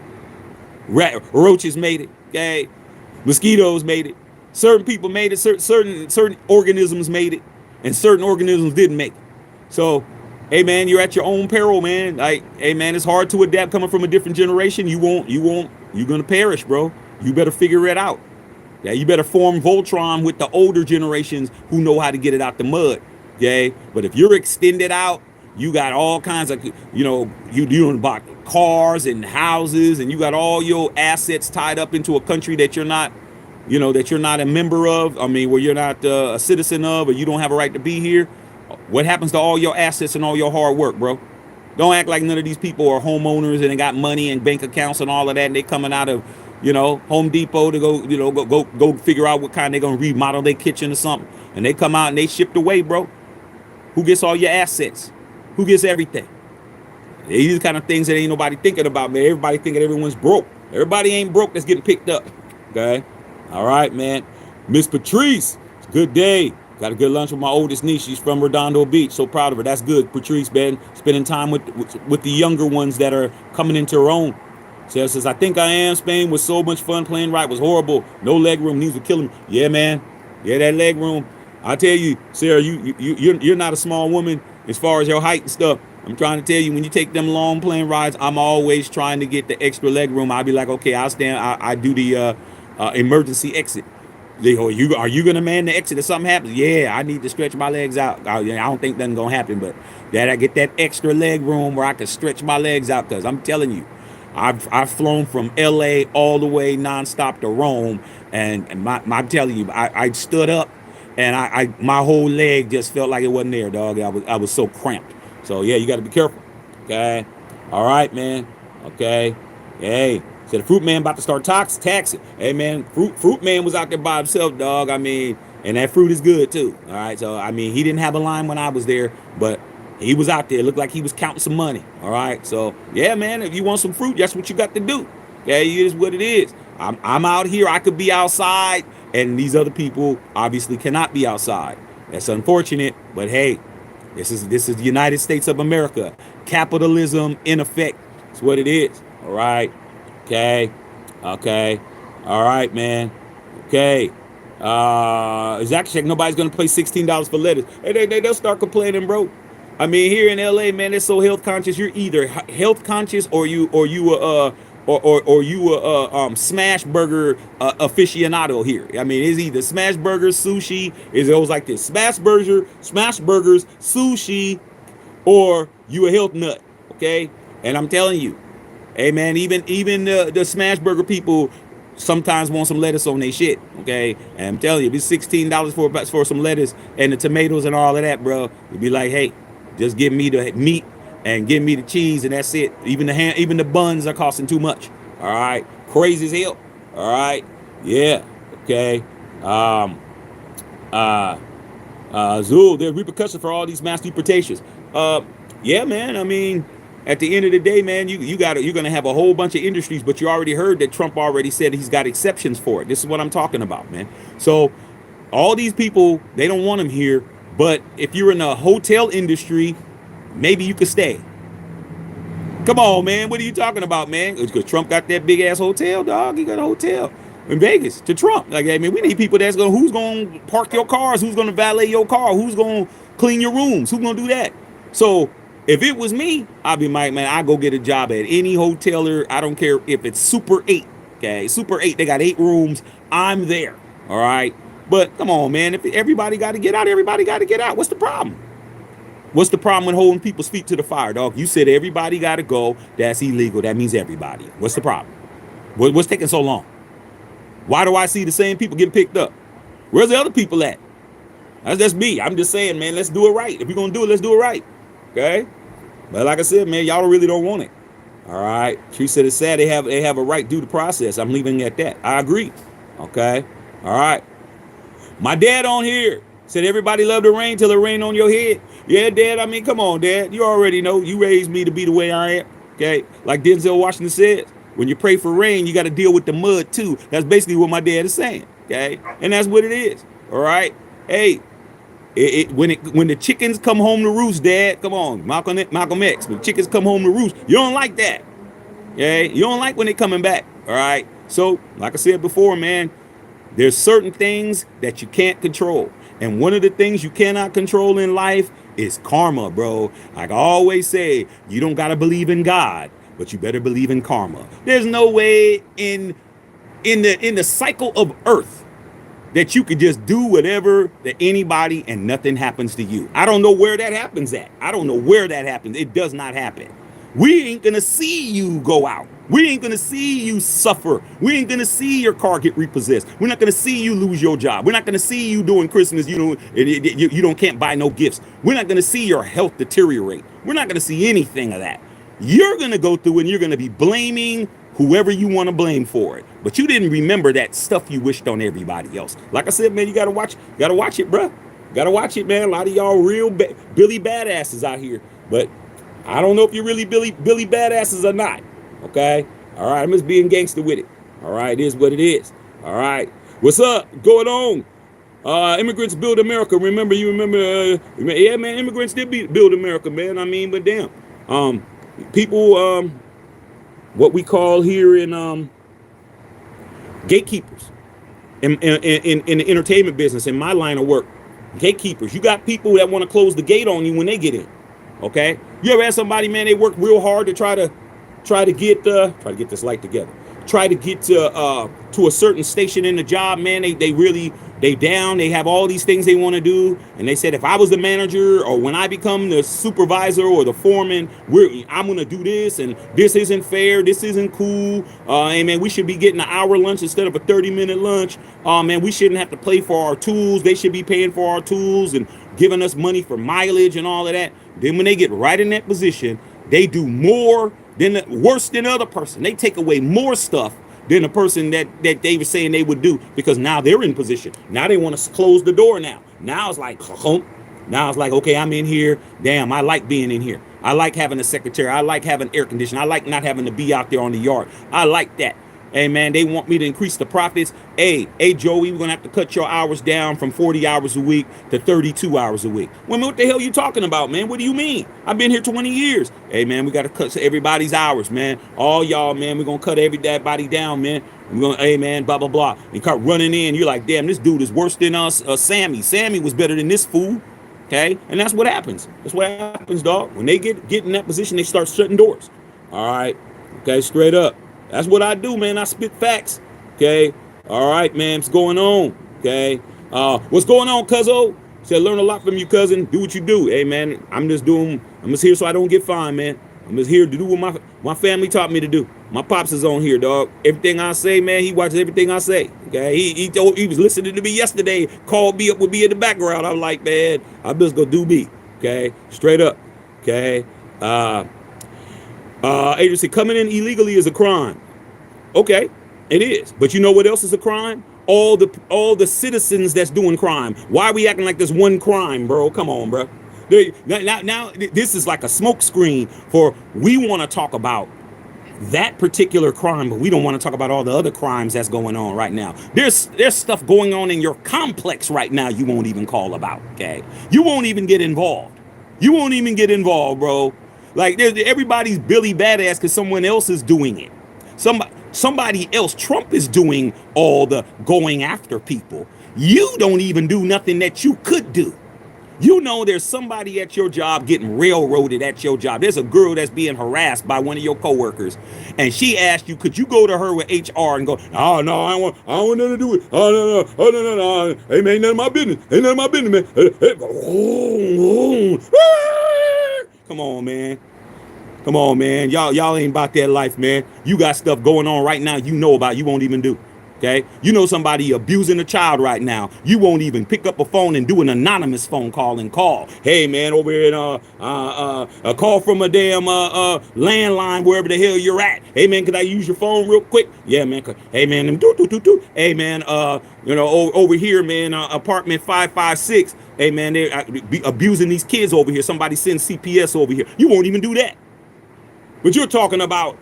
Roaches made it. Okay. Mosquitoes made it. Certain people made it. Certain organisms made it. And certain organisms didn't make it. So, hey, man, you're at your own peril, man. Like, hey, man, it's hard to adapt coming from a different generation. You're going to perish, bro. You better figure it out. Yeah, you better form Voltron with the older generations who know how to get it out the mud. Okay. But if you're extended out, you got all kinds of, you bought cars and houses, and you got all your assets tied up into a country that you're not, that you're not a member of. I mean, where you're not a citizen of, or you don't have a right to be here. What happens to all your assets and all your hard work, bro? Don't act like none of these people are homeowners and they got money and bank accounts and all of that, and they coming out of, Home Depot to go figure out what kind they're gonna remodel their kitchen or something, and they come out and they shipped away, bro. Who gets all your assets? Who gets everything? These are the kind of things that ain't nobody thinking about, man. Everybody thinking everyone's broke. Everybody ain't broke that's getting picked up. Okay? All right, man. Miss Patrice, it's a good day. Got a good lunch with my oldest niece. She's from Redondo Beach. So proud of her. That's good, Patrice, man. Spending time with the younger ones that are coming into her own. Sarah says, I think I am. Spain was so much fun. Playing right was horrible. No leg room. Needs to kill him. Yeah, man. Yeah, that leg room. I tell you, Sarah, you're not a small woman as far as your height and stuff. I'm trying to tell you, when you take them long plane rides, I'm always trying to get the extra leg room. I'll be like, okay, I'll stand. I do the emergency exit. They go, are you gonna man the exit if something happens? Yeah, I need to stretch my legs out. I don't think nothing gonna happen, but that I get that extra leg room where I can stretch my legs out, because I'm telling you, I've flown from LA all the way nonstop to Rome, and I'm telling you, I stood up, and my whole leg just felt like it wasn't there, dog. I was so cramped. So yeah, you got to be careful. Okay. All right, man. Okay. Hey, so the fruit man about to start taxing. Hey, man, fruit man was out there by himself, dog. I mean, and that fruit is good too. All right. So I mean, he didn't have a line when I was there, but he was out there. It looked like he was counting some money. All right. So yeah, man, if you want some fruit, that's what you got to do. Okay, it is what it is. I'm out here. I could be outside, and these other people obviously cannot be outside. That's unfortunate, but hey, this is the United States of America. Capitalism in effect. That's what it is. All right. Okay. Okay. All right, man. Okay. Exactly. Check. Nobody's gonna pay $16 for lettuce. Hey, they'll start complaining, bro. I mean, here in LA, man, they're so health conscious. You're either health conscious or you smash burger aficionado here. I mean, it's either smash burgers, sushi. It goes like this: smash burgers, sushi, or you a health nut. Okay, and I'm telling you, hey man, even the smash burger people sometimes want some lettuce on their shit. Okay, and I'm telling you, if it's $16 for some lettuce and the tomatoes and all of that, bro, you'd be like, hey, just give me the meat and give me the cheese, and that's it. Even the buns are costing too much. All right, crazy as hell. All right, yeah, okay. Zul, there are repercussions for all these mass deportations. Yeah, man. I mean, at the end of the day, man, you're gonna have a whole bunch of industries, but you already heard that Trump already said he's got exceptions for it. This is what I'm talking about, man. So all these people, they don't want them here, but if you're in the hotel industry, maybe you could stay. Come on, man. What are you talking about, man? Because Trump got that big ass hotel, dog. He got a hotel. in Vegas to Trump. Like, I mean, we need people who's gonna park your cars, who's gonna valet your car, who's gonna clean your rooms, who's gonna do that. So if it was me, I'd be like, man, I go get a job at any hoteler. I don't care if it's Super 8. Okay, Super 8, they got 8 rooms. I'm there. All right. But come on, man. If everybody got to get out, everybody got to get out. What's the problem? What's the problem with holding people's feet to the fire, dog? You said everybody got to go. That's illegal. That means everybody. What's the problem? What's taking so long? Why do I see the same people getting picked up? Where's the other people at? That's me. I'm just saying, man, let's do it right. If we're going to do it, let's do it right. Okay? But like I said, man, y'all really don't want it. All right? She said it's sad they have a right due to process. I'm leaving it at that. I agree. Okay? All right. My dad on here said everybody love the rain till it rain on your head. Yeah, Dad, I mean, come on, Dad. You already know you raised me to be the way I am. Okay? Like Denzel Washington says, when you pray for rain, you got to deal with the mud too. That's basically what my dad is saying. Okay? And that's what it is. All right? Hey, when the chickens come home to roost, Dad, come on, Malcolm X, when chickens come home to roost, you don't like that. Okay? You don't like when they're coming back. All right? So, like I said before, man, there's certain things that you can't control. And one of the things you cannot control in life is karma, bro. Like I always say, you don't got to believe in God, but you better believe in karma. There's no way in the cycle of earth that you could just do whatever to anybody and nothing happens to you. I don't know where that happens at. I don't know where that happens. It does not happen. We ain't gonna see you go out. We ain't gonna see you suffer. We ain't gonna see your car get repossessed. We're not gonna see you lose your job. We're not gonna see you doing Christmas. You can't buy no gifts. We're not gonna see your health deteriorate. We're not gonna see anything of that. You're gonna go through and you're gonna be blaming whoever you want to blame for it. But you didn't remember that stuff you wished on everybody else. Like I said, man, you gotta watch it, bro. Gotta watch it, man. A lot of y'all real Billy badasses out here, but I don't know if you're really Billy badasses or not. Okay? All right, I'm just being gangster with it. All right, it is what it is. All right. What's up? Going on? Immigrants build America. You remember, yeah, man, immigrants did build America, man. I mean, but damn. People, what we call here in gatekeepers in the entertainment business, in my line of work. Gatekeepers. You got people that want to close the gate on you when they get in. Okay, you ever had somebody, man, they work real hard to try to get this light together, try to get to a certain station in the job, man. They down, they have all these things they want to do, and they said, if I was the manager or when I become the supervisor or the foreman, I'm gonna do this, and this isn't fair, this isn't cool. Hey man, we should be getting an hour lunch instead of a 30-minute lunch. Man, we shouldn't have to pay for our tools. They should be paying for our tools and giving us money for mileage and all of that. Then when they get right in that position, they do more worse than the other person. They take away more stuff than the person that they were saying they would do, because now they're in position. Now they want to close the door now. Now it's like, okay, I'm in here. Damn, I like being in here. I like having a secretary. I like having air conditioning. I like not having to be out there on the yard. I like that. Hey, man, they want me to increase the profits. Hey, Joey, we're going to have to cut your hours down from 40 hours a week to 32 hours a week. Well, what the hell are you talking about, man? What do you mean? I've been here 20 years. Hey, man, we got to cut everybody's hours, man. All y'all, man, we're going to cut everybody down, man. We're going to, hey, man, blah, blah, blah. And start running in. You're like, damn, this dude is worse than us. Sammy. Sammy was better than this fool. Okay? And that's what happens. That's what happens, dog. When they get in that position, they start shutting doors. All right? Okay, straight up. That's what I do, man. I spit facts. Okay. All right, man. What's going on? Okay. What's going on, cuzzo? Said learn a lot from you, cousin. Do what you do. Hey, man. I'm just here so I don't get fined, man. I'm just here to do what my family taught me to do. My pops is on here, dog. Everything I say, man, he watches everything I say. Okay. He was listening to me yesterday, called me up with me in the background. I'm like, man, I'm just gonna do me. Okay. Straight up. Okay. Agency coming in illegally is a crime. Okay, it is. But you know what else is a crime? All the citizens that's doing crime. Why are we acting like there's one crime, bro? Come on, bro. Now this is like a smoke screen for, we want to talk about that particular crime, but we don't want to talk about all the other crimes that's going on right now. There's stuff going on in your complex right now you won't even call about. Okay, you won't even get involved. You won't even get involved, bro. Like everybody's Billy badass because someone else is doing it. Somebody else, Trump is doing all the going after people. You don't even do nothing that you could do. You know there's somebody at your job getting railroaded at your job. There's a girl that's being harassed by one of your coworkers, and she asked you, could you go to her with HR and go, oh no, I don't want nothing to do with it. Oh no. Hey man, ain't none of my business. Ain't none of my business, man. Come on, man. Come on, man. Y'all ain't about that life, man. You got stuff going on right now you know about, you won't even do. Okay, you know somebody abusing a child right now. You won't even pick up a phone and do an anonymous phone call and call. Hey man, over here, a call from a damn landline wherever the hell you're at. Hey man, could I use your phone real quick? Yeah man. Hey man, Hey man, over here, man, apartment 556. Hey man, they're abusing these kids over here. Somebody send CPS over here. You won't even do that. But you're talking about,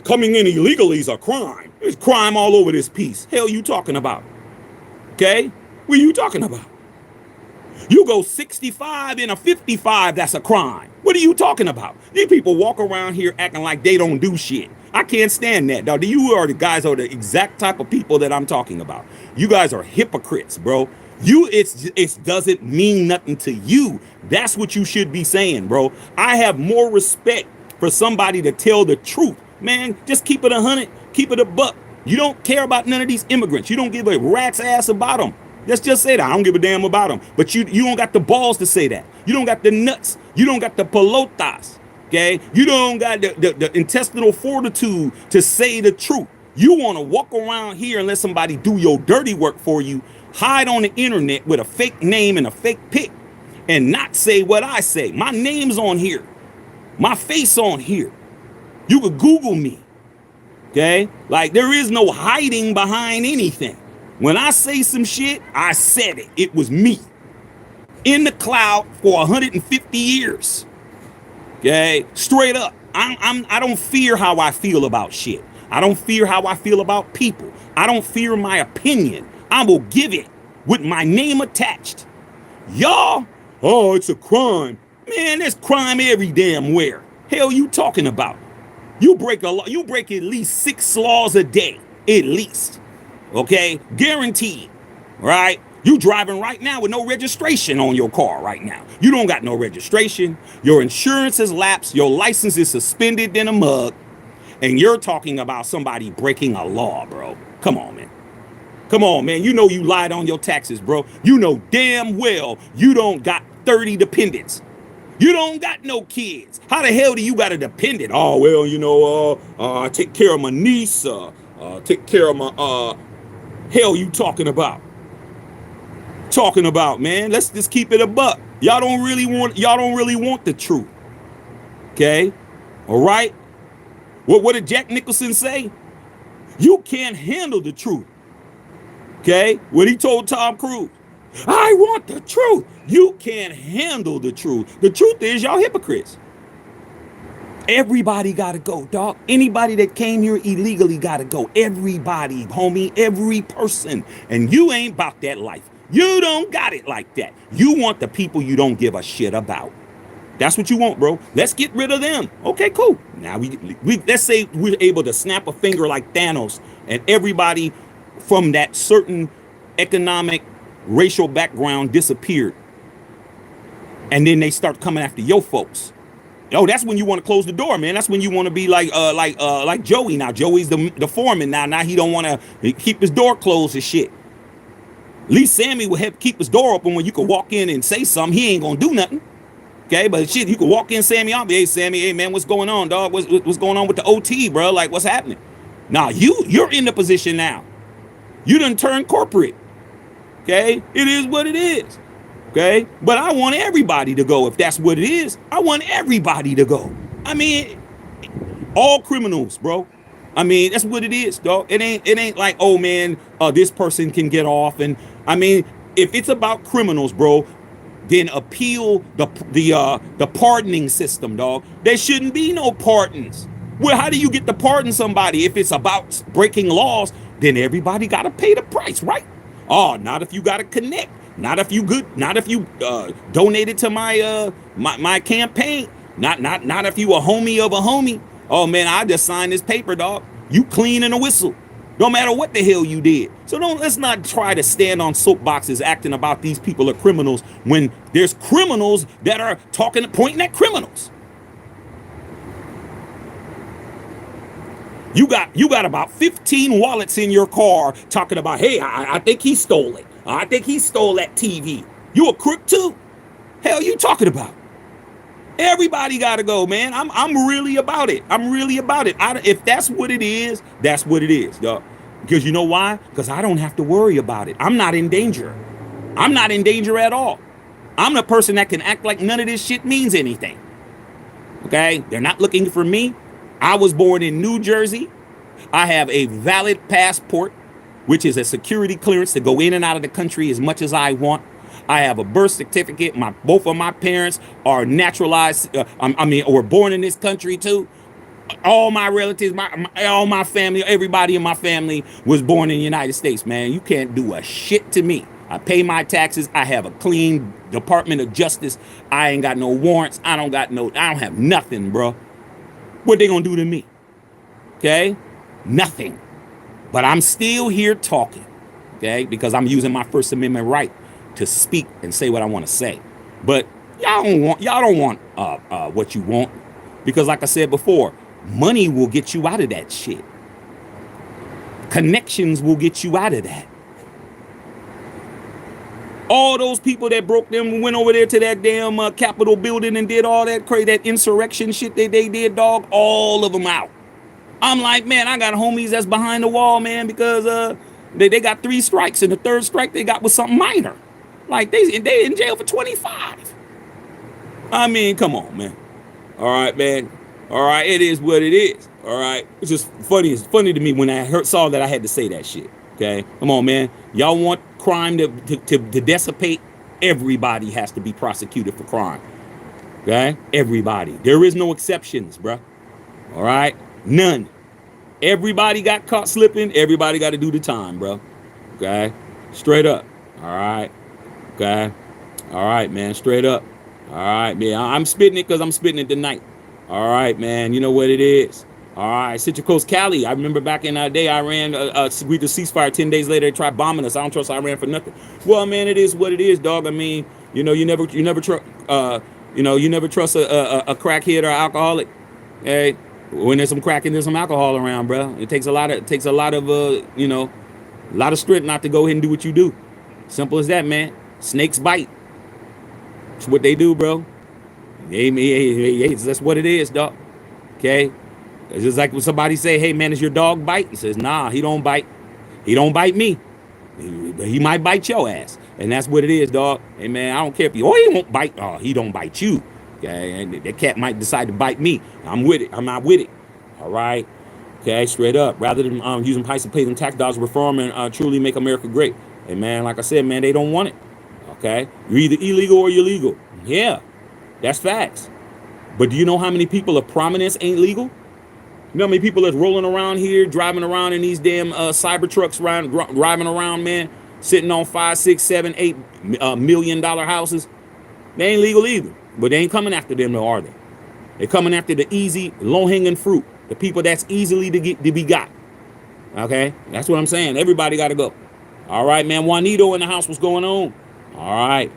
coming in illegally is a crime. There's crime all over this piece. Hell you talking about? Okay? What are you talking about? You go 65 in a 55, that's a crime. What are you talking about? These people walk around here acting like they don't do shit. I can't stand that, dog. You are the guys are the exact type of people that I'm talking about. You guys are hypocrites, bro. It doesn't mean nothing to you. That's what you should be saying, bro. I have more respect for somebody to tell the truth. Man, just keep it 100, keep it a buck. You don't care about none of these immigrants. You don't give a rat's ass about them. Let's just say that. I don't give a damn about them. But you don't got the balls to say that. You don't got the nuts. You don't got the pelotas. Okay? You don't got the intestinal fortitude to say the truth. You want to walk around here and let somebody do your dirty work for you, hide on the internet with a fake name and a fake pic, and not say what I say. My name's on here. My face on here. You could Google me. Okay? Like, there is no hiding behind anything. When I say some shit, I said it. It was me. In the cloud for 150 years. Okay? Straight up. I don't fear how I feel about shit. I don't fear how I feel about people. I don't fear my opinion. I will give it with my name attached. Y'all, oh, it's a crime. Man, there's crime every damn where. Hell you talking about? You break a law, you break at least 6 laws a day. At least. Okay? Guaranteed. Right? You driving right now with no registration on your car right now. You don't got no registration. Your insurance has lapsed. Your license is suspended in a mug. And you're talking about somebody breaking a law, bro. Come on, man. Come on, man. You know you lied on your taxes, bro. You know damn well you don't got 30 dependents. You don't got no kids. How the hell do you got a dependent? Oh, well, I take care of my niece. Take care of my, hell you talking about? Talking about, man. Let's just keep it a buck. Y'all don't really want the truth. Okay? All right? What did Jack Nicholson say? You can't handle the truth. Okay? When he told Tom Cruise, I want the truth. You can't handle the truth. The truth is y'all hypocrites. Everybody gotta go, dog. Anybody that came here illegally gotta go. Everybody, homie, every person. And you ain't about that life. You don't got it like that. You want the people you don't give a shit about. That's what you want, bro. Let's get rid of them. Okay, cool. Now we let's say we're able to snap a finger like Thanos, and everybody from that certain economic, racial background disappeared. And then they start coming after your folks. Oh, that's when you want to close the door, man. That's when you want to be like Joey. Now Joey's the foreman now. Now he don't want to keep his door closed and shit. At least Sammy will have keep his door open when you can walk in and say something. He ain't gonna do nothing. Okay, but shit, you can walk in, Sammy. I'll be, hey, Sammy, hey man, what's going on, dog? What's going on with the OT, bro? Like, what's happening? Now you're in the position now. You done turned corporate. Okay, it is what it is. Okay, but I want everybody to go. If that's what it is, I want everybody to go. I mean, all criminals, bro. I mean, that's what it is, dog. It ain't like, oh man, this person can get off. And I mean, if it's about criminals, bro, then appeal the pardoning system, dog. There shouldn't be no pardons. Well, how do you get to pardon somebody if it's about breaking laws? Then everybody got to pay the price, right? Oh, not if you got to connect. Not if you donated to my campaign. Not if you a homie of a homie. Oh man, I just signed this paper, dog. You clean in a whistle. No matter what the hell you did. So let's not try to stand on soapboxes acting about these people are criminals when there's criminals that are pointing at criminals. You got about 15 wallets in your car talking about, hey, I think he stole it. I think he stole that TV. You a crook too? Hell you talking about? Everybody got to go, man. I'm really about it. I'm really about it. If that's what it is, that's what it is, dog. Because you know why? Because I don't have to worry about it. I'm not in danger. I'm not in danger at all. I'm the person that can act like none of this shit means anything. Okay? They're not looking for me. I was born in New Jersey. I have a valid passport, which is a security clearance to go in and out of the country as much as I want. I have a birth certificate. Both of my parents are naturalized. Were born in this country too. All my relatives, all my family, everybody in my family was born in the United States, man. You can't do a shit to me. I pay my taxes. I have a clean Department of Justice. I ain't got no warrants. I don't have nothing, bro. What they gonna do to me? Okay? Nothing. But I'm still here talking, okay? Because I'm using my First Amendment right to speak and say what I want to say. But y'all don't want what you want, because like I said before, money will get you out of that shit. Connections will get you out of that. All those people that broke them went over there to that damn Capitol building and did all that crazy, that insurrection shit they did, dog. All of them out. I'm like, man, I got homies that's behind the wall, man, because they got 3 strikes, and the 3rd strike they got was something minor. Like they in jail for 25. I mean, come on, man. All right, man. All right, it is what it is. All right, it's just funny. It's funny to me when I saw that I had to say that shit. Okay, come on, man. Y'all want crime to dissipate? Everybody has to be prosecuted for crime. Okay, everybody. There is no exceptions, bruh. All right, none. Everybody got caught slipping. Everybody got to do the time, bro. Okay, straight up. All right. Okay. All right, man. Straight up. All right, man. I'm spitting it because I'm spitting it tonight. All right, man. You know what it is. All right. Citrus Coast, Cali. I remember back in that day, Iran agreed to ceasefire. 10 days later, they tried bombing us. I don't trust Iran for nothing. Well, man, it is what it is, dog. I mean, you never trust a crackhead or alcoholic. Hey, when there's some crack and there's some alcohol around, bro, it takes a lot of strength not to go ahead and do what you do. Simple as that, man. Snakes bite. That's what they do, bro. That's what it is, dog. Okay? It's just like when somebody say, hey, man, is your dog bite? He says, nah, he don't bite. He don't bite me. He might bite your ass. And that's what it is, dog. Hey, man, I don't care if he won't bite. Oh, he don't bite you. Okay? And that cat might decide to bite me. I'm with it. I'm not with it. All right? Okay? Straight up. Rather than using participating tax dollars, reform and truly make America great. Hey, man, like I said, man, they don't want it. Okay? You're either illegal or you're legal. Yeah. That's facts. But do you know how many people of prominence ain't legal? You know how many people that's rolling around here, driving around in these damn cyber trucks, driving around, man, sitting on $5, $6, $7, $8 million houses? They ain't legal either. But they ain't coming after them, though, are they? They're coming after the easy, low-hanging fruit, the people that's easily to be got. Okay? That's what I'm saying. Everybody got to go. All right, man. Juanito in the house. What's going on? All right.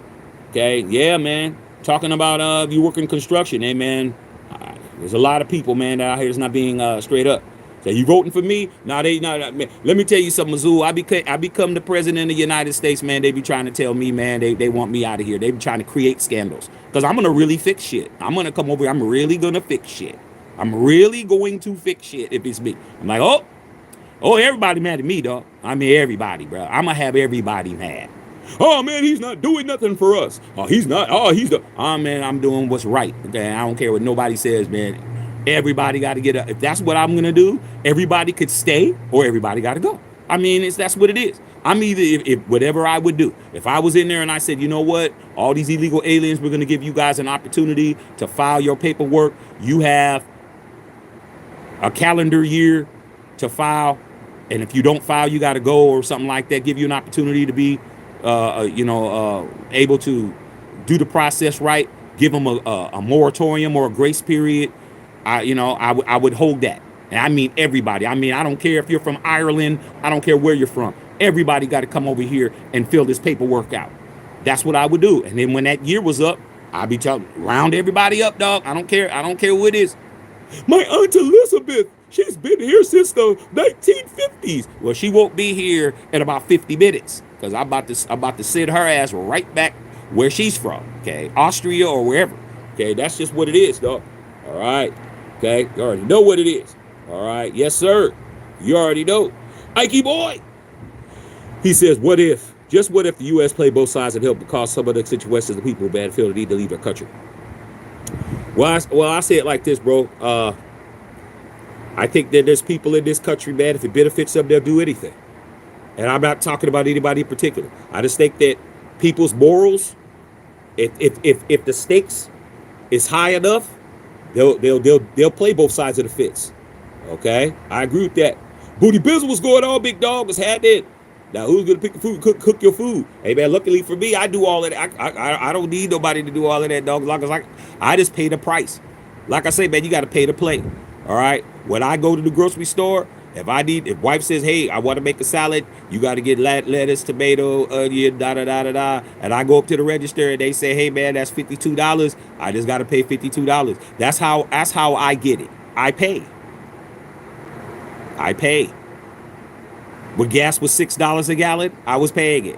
Okay. Yeah, man. Talking about you work in construction. Hey, man. There's a lot of people, man, that out here that's not being straight up. So you voting for me? No, they not. Man, let me tell you something, Mizzou. I become the president of the United States, man. They be trying to tell me, man, they want me out of here. They be trying to create scandals. Because I'm going to really fix shit. I'm going to come over here. I'm really going to fix shit. I'm really going to fix shit if it's me. I'm like, oh, everybody mad at me, dog. I mean, everybody, bro. I'm going to have everybody mad. Oh, man, he's not doing nothing for us. Oh, he's not. Oh, man, I'm doing what's right. Okay, I don't care what nobody says, man. Everybody got to get up. If that's what I'm going to do, everybody could stay or everybody got to go. I mean, that's what it is. I'm either, if whatever I would do, if I was in there and I said, you know what, all these illegal aliens, we're going to give you guys an opportunity to file your paperwork. You have a calendar year to file. And if you don't file, you got to go or something like that. Give you an opportunity to be able to do the process right, give them a moratorium or a grace period. I would hold that. And I mean everybody. I mean, I don't care if you're from Ireland. I don't care where you're from. Everybody got to come over here and fill this paperwork out. That's what I would do. And then when that year was up, I'd be telling, round everybody up, dog. I don't care. I don't care who it is. My Aunt Elizabeth, she's been here since the 1950s. Well, she won't be here in about 50 minutes because I'm about to send her ass right back where she's from. Okay, Austria or wherever. Okay, that's just what it is, dog. All right. Okay, you already know what it is. All right, yes, sir. You already know. Ikey boy. He says, what if, just what if the U.S. played both sides and helped to cause some of the situations the people of Battlefield need to leave their country? Well, I say it like this, bro. I think that there's people in this country, man, if it benefits them, they'll do anything. And I'm not talking about anybody in particular. I just think that people's morals, if the stakes is high enough, they'll play both sides of the fence. Okay, I agree with that. Booty Bizzle was going on, big dog. Was happening. Now who's gonna pick the food, cook your food? Hey man, luckily for me, I do all of that. I don't need nobody to do all of that, dog. As long as I just pay the price. Like I say, man, you got to pay to play. All right. When I go to the grocery store, if wife says, hey, I want to make a salad, you got to get lettuce, tomato, onion, and I go up to the register and they say, hey man, that's $52. I just got to pay $52. That's how I get it. I pay. When gas was $6 a gallon, I was paying it.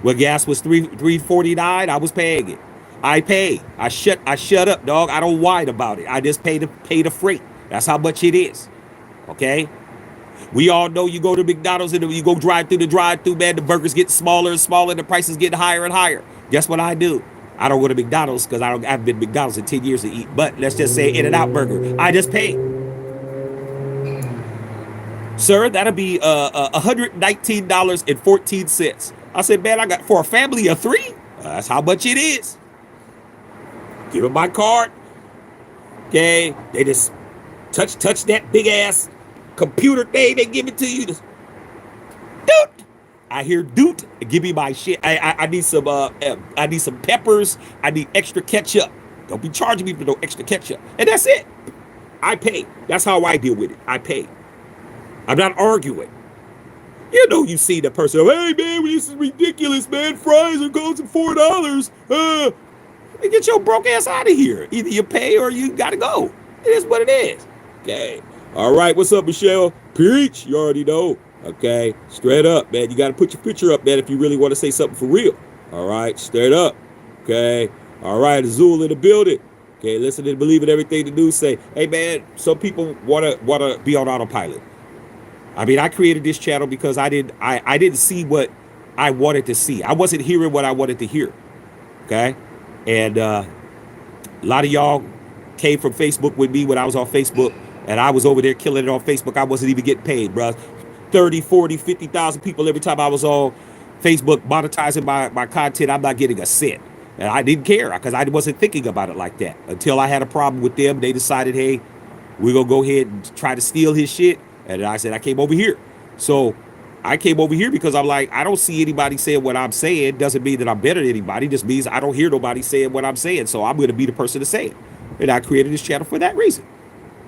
When gas was $3.49, I was paying it. I pay. I shut up, dog. I don't whine about it. I just pay the freight. That's how much it is. Okay? We all know you go to McDonald's and you go drive through, man, the burgers get smaller and smaller, the prices get higher and higher. Guess what I do? I don't go to McDonald's because I haven't been to McDonald's in 10 years to eat. But let's just say In-N-Out Burger. I just pay. Sir, that'll be $119.14. I said, man, I got for a family of 3. That's how much it is. Give them my card. Okay, they just touch that big ass computer thing. They give it to you. Just, doot. I hear doot. Give me my shit. I need some peppers. I need extra ketchup. Don't be charging me for no extra ketchup. And that's it. I pay. That's how I deal with it. I pay. I'm not arguing. You know, you see the person, hey man, this is ridiculous, man. Fries are costing $4. Get your broke ass out of here. Either you pay or you gotta go. It is what it is. Okay. All right. What's up, Michelle? Preach. You already know. Okay. Straight up, man. You gotta put your picture up, man, if you really want to say something for real. All right. Straight up. Okay. All right. Azul in the building. Okay. Listen and believe in everything the news say. Hey man, some people wanna be on autopilot. I mean, I created this channel because I didn't see what I wanted to see. I wasn't hearing what I wanted to hear. Okay. And a lot of y'all came from Facebook with me when I was on Facebook, and I was over there killing it on Facebook. I wasn't even getting paid, bro. 30, 40, 50,000 people every time I was on Facebook monetizing my content. I'm not getting a cent. And I didn't care because I wasn't thinking about it like that until I had a problem with them. They decided, hey, we're going to go ahead and try to steal his shit. And I said, I came over here. So I came over here because I'm like, I don't see anybody saying what I'm saying. Doesn't mean that I'm better than anybody. Just means I don't hear nobody saying what I'm saying. So I'm going to be the person to say it. And I created this channel for that reason.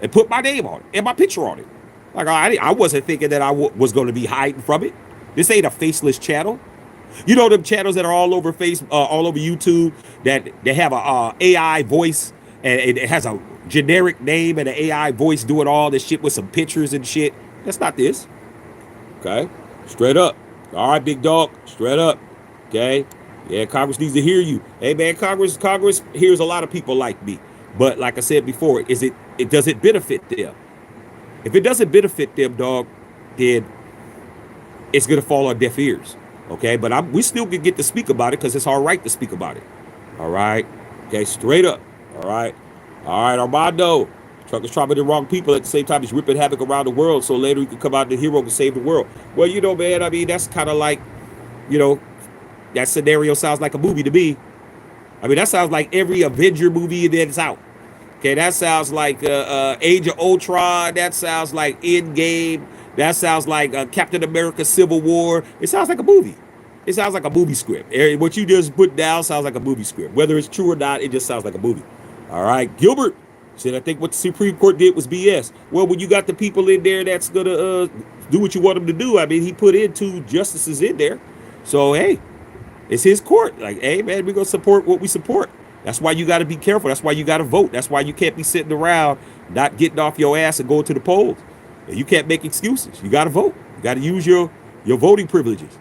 And put my name on it and my picture on it. Like I wasn't thinking that I was going to be hiding from it. This ain't a faceless channel. You know them channels that are all over all over YouTube that they have a AI voice and it has a generic name and an AI voice doing all this shit with some pictures and shit. That's not this. Okay. Straight up. All right, big dog. Straight up. Okay. Yeah, Congress needs to hear you. Hey man, Congress hears a lot of people like me. But like I said before, does it benefit them? If it doesn't benefit them, dog, then it's gonna fall on deaf ears. Okay, but we still can get to speak about it because it's all right to speak about it. All right. Okay, straight up. All right. All right, Armando. Truckers trapping the wrong people at the same time he's ripping havoc around the world so later he can come out the hero and save the world. Well, you know, man, I mean, that's kind of like, you know, that scenario sounds like a movie to me. I mean, that sounds like every Avenger movie that's out. Okay, that sounds like Age of Ultron. That sounds like Endgame. That sounds like Captain America Civil War. It sounds like a movie. It sounds like a movie script. What you just put down sounds like a movie script. Whether it's true or not, it just sounds like a movie. All right, Gilbert, Said, I think what the Supreme Court did was BS. Well, when you got the people in there that's going to do what you want them to do, I mean, he put in 2 justices in there. So, hey, it's his court. Like, hey, man, we're going to support what we support. That's why you got to be careful. That's why you got to vote. That's why you can't be sitting around not getting off your ass and going to the polls. You can't make excuses. You got to vote. You got to use your voting privileges.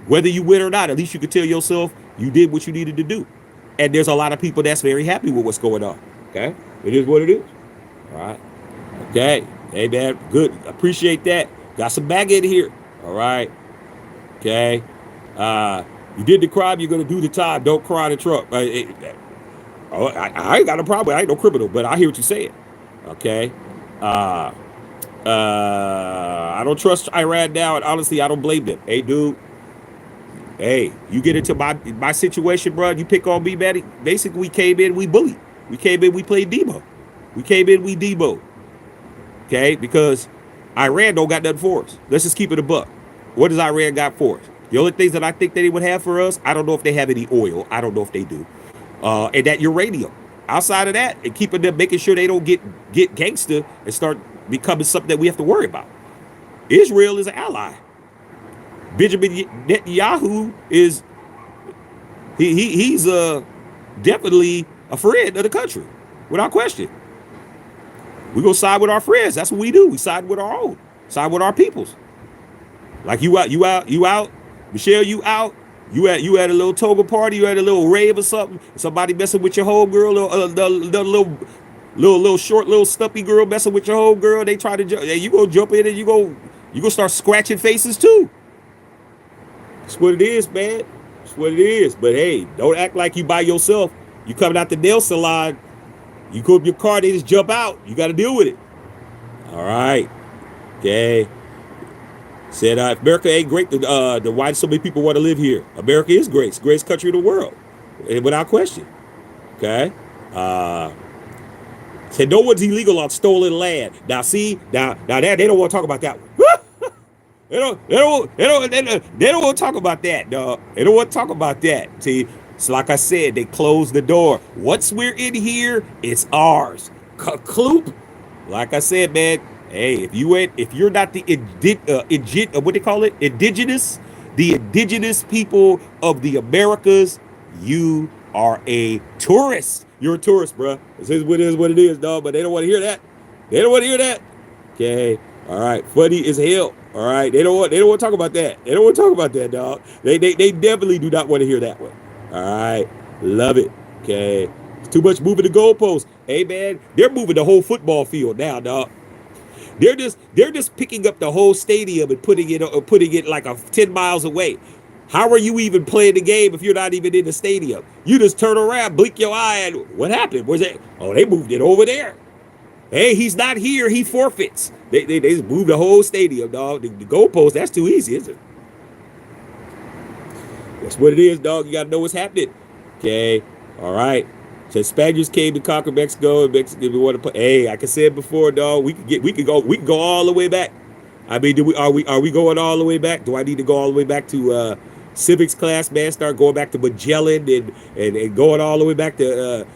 Whether you win or not, at least you can tell yourself you did what you needed to do. And there's a lot of people that's very happy with what's going on. Okay? It is what it is. All right? Okay. Hey, man. Good. Appreciate that. Got some bag in here. All right? Okay? You did the crime, you're going to do the time. Don't cry in the truck. I ain't got a problem. I ain't no criminal, but I hear what you're saying. Okay? I don't trust Iran now, and honestly, I don't blame them. Hey, dude. Hey, you get into my situation, bro. You pick on me, man. Basically, we came in, we bullied. We came in, we played Debo. We came in, we Debo. Okay? Because Iran don't got nothing for us. Let's just keep it a buck. What does Iran got for us? The only things that I think that they would have for us, I don't know if they have any oil. I don't know if they do. And that uranium. Outside of that, and keeping them, making sure they don't get gangster and start becoming something that we have to worry about. Israel is an ally. Benjamin Netanyahu is he's definitely a friend of the country, without question. We're gonna side with our friends. That's what we do. We side with our own, side with our peoples. Like you out, Michelle, you out. You had a little toga party, you had a little rave or something. Somebody messing with your whole girl, little short, little stumpy girl messing with your whole girl. They try to jump. You go jump in and you go start scratching faces too. That's what it is, man. That's what it is. But hey, don't act like you by yourself. You coming out the nail salon, you go up your car, they just jump out. You got to deal with it. All right. Okay. Said America ain't great. Why so many people want to live here? America is great. It's the greatest country in the world, without question. Okay. Said no one's illegal on stolen land. Now see, now that they don't want to talk about that one. They don't want to talk about that, dog. They don't want to talk about that. See, so like I said, they closed the door. Once we're in here, it's ours. Kloop. Like I said, man. Hey, if you're not the what they call it, the indigenous people of the Americas, you are a tourist. You're a tourist, bro. This is what it is, dog. But they don't want to hear that. They don't want to hear that. Okay. All right. Funny as hell. All right. They don't want to talk about that. They don't want to talk about that, dog. They definitely do not want to hear that one. All right. Love it. Okay. It's too much moving the goalposts. Hey, man, they're moving the whole football field now, dog. They're just picking up the whole stadium and putting it like 10 miles away. How are you even playing the game if you're not even in the stadium? You just turn around, blink your eye, and what happened? Where's it? Oh, they moved it over there. Hey, he's not here. He forfeits. They just moved the whole stadium, dog. The goalpost, that's too easy, isn't it? That's what it is, dog. You got to know what's happening. Okay. All right. So Spaniards came to conquer Mexico, and Mexico we want to put. Hey, like I said before, dog, we could go all the way back. I mean, are we going all the way back? Do I need to go all the way back to civics class, man? Start going back to Magellan and going all the way back to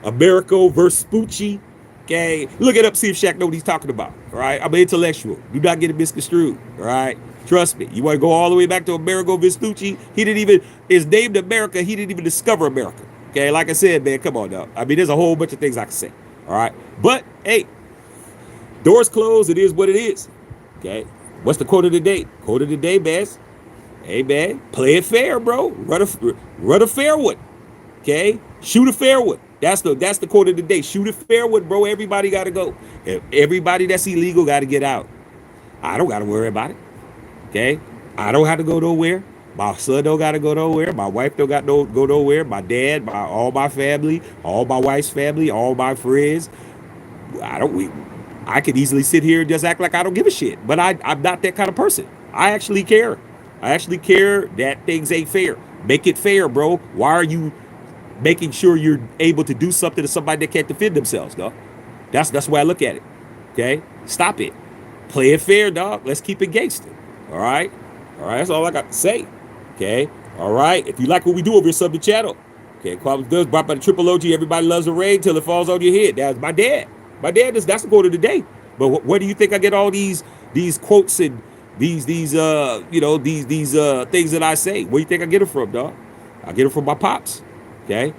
Americo Vespucci. Okay, look it up, see if Shaq know what he's talking about. All right, I'm an intellectual. Do not get it misconstrued. All right, trust me. You want to go all the way back to Amerigo Vespucci? His named America. He didn't even discover America. Okay, like I said, man, come on now. I mean, there's a whole bunch of things I can say. All right. But, hey, doors closed. It is what it is. Okay. What's the quote of the day? Quote of the day, man. Hey, man, play it fair, bro. Run a fair one. Okay. Shoot a fair one. That's the quote of the day. Shoot a fair one, bro. Everybody got to go. Everybody that's illegal got to get out. I don't got to worry about it. Okay. I don't have to go nowhere. My son don't got to go nowhere. My wife don't got to go nowhere. My dad, all my family, all my wife's family, all my friends. I could easily sit here and just act like I don't give a shit. But I'm not that kind of person. I actually care. I actually care that things ain't fair. Make it fair, bro. Why are you making sure you're able to do something to somebody that can't defend themselves, dog? That's the way I look at it. Okay? Stop it. Play it fair, dog. Let's keep it gangster. All right? All right, that's all I got to say. Okay? All right? If you like what we do over here, sub the channel. Okay? Okay, Qualms does brought by the triple OG. Everybody loves the rain till it falls on your head. That's my dad. My dad is that's the quote of the day. But where do you think I get all these quotes and these you know these things that I say? Where do you think I get it from, dog? I get it from my pops. Okay,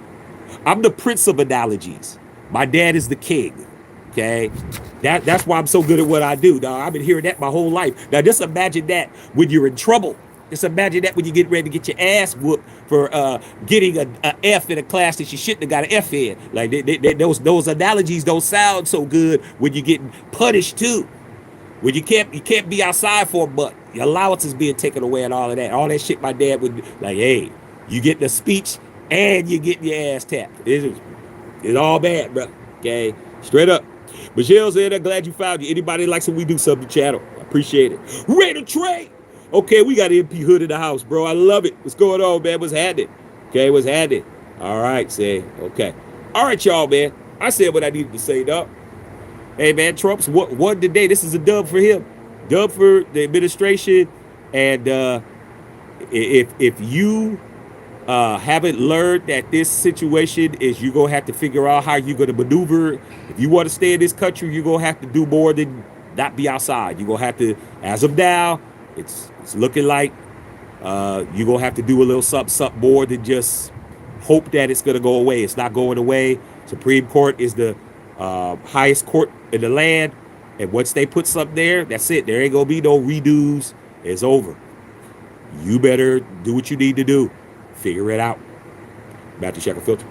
I'm the prince of analogies. My dad is the king. Okay, that's why I'm so good at what I do, dog. I've been hearing that my whole life. Now just imagine that when you're in trouble. Just imagine that when you get ready to get your ass whooped for getting a F in a class that you shouldn't have got an F in. Like those analogies don't sound so good when you're getting punished too. When you can't be outside for a month. Your allowance is being taken away and all of that. All that shit my dad would like, hey, you get the speech and you get your ass tapped. It's all bad, bro. Okay, straight up. Michelle said, I'm glad you found you. Anybody likes when we do something channel? I appreciate it. Ready to trade. Okay, we got MP Hood in the house, bro. I love it. What's going on, man? What's happening? Okay, what's happening? All right, say, okay. All right, y'all, man. I said what I needed to say, dog. Hey, man, Trump's won today. This is a dub for him. Dub for the administration. And if you haven't learned that this situation is you're going to have to figure out how you're going to maneuver. If you want to stay in this country, you're going to have to do more than not be outside. You're going to have to, as of now, it's looking like you're going to have to do a little something more than just hope that it's going to go away. It's not going away. Supreme Court is the highest court in the land. And once they put something there, that's it. There ain't going to be no redos. It's over. You better do what you need to do. Figure it out. Back to Check a Filter.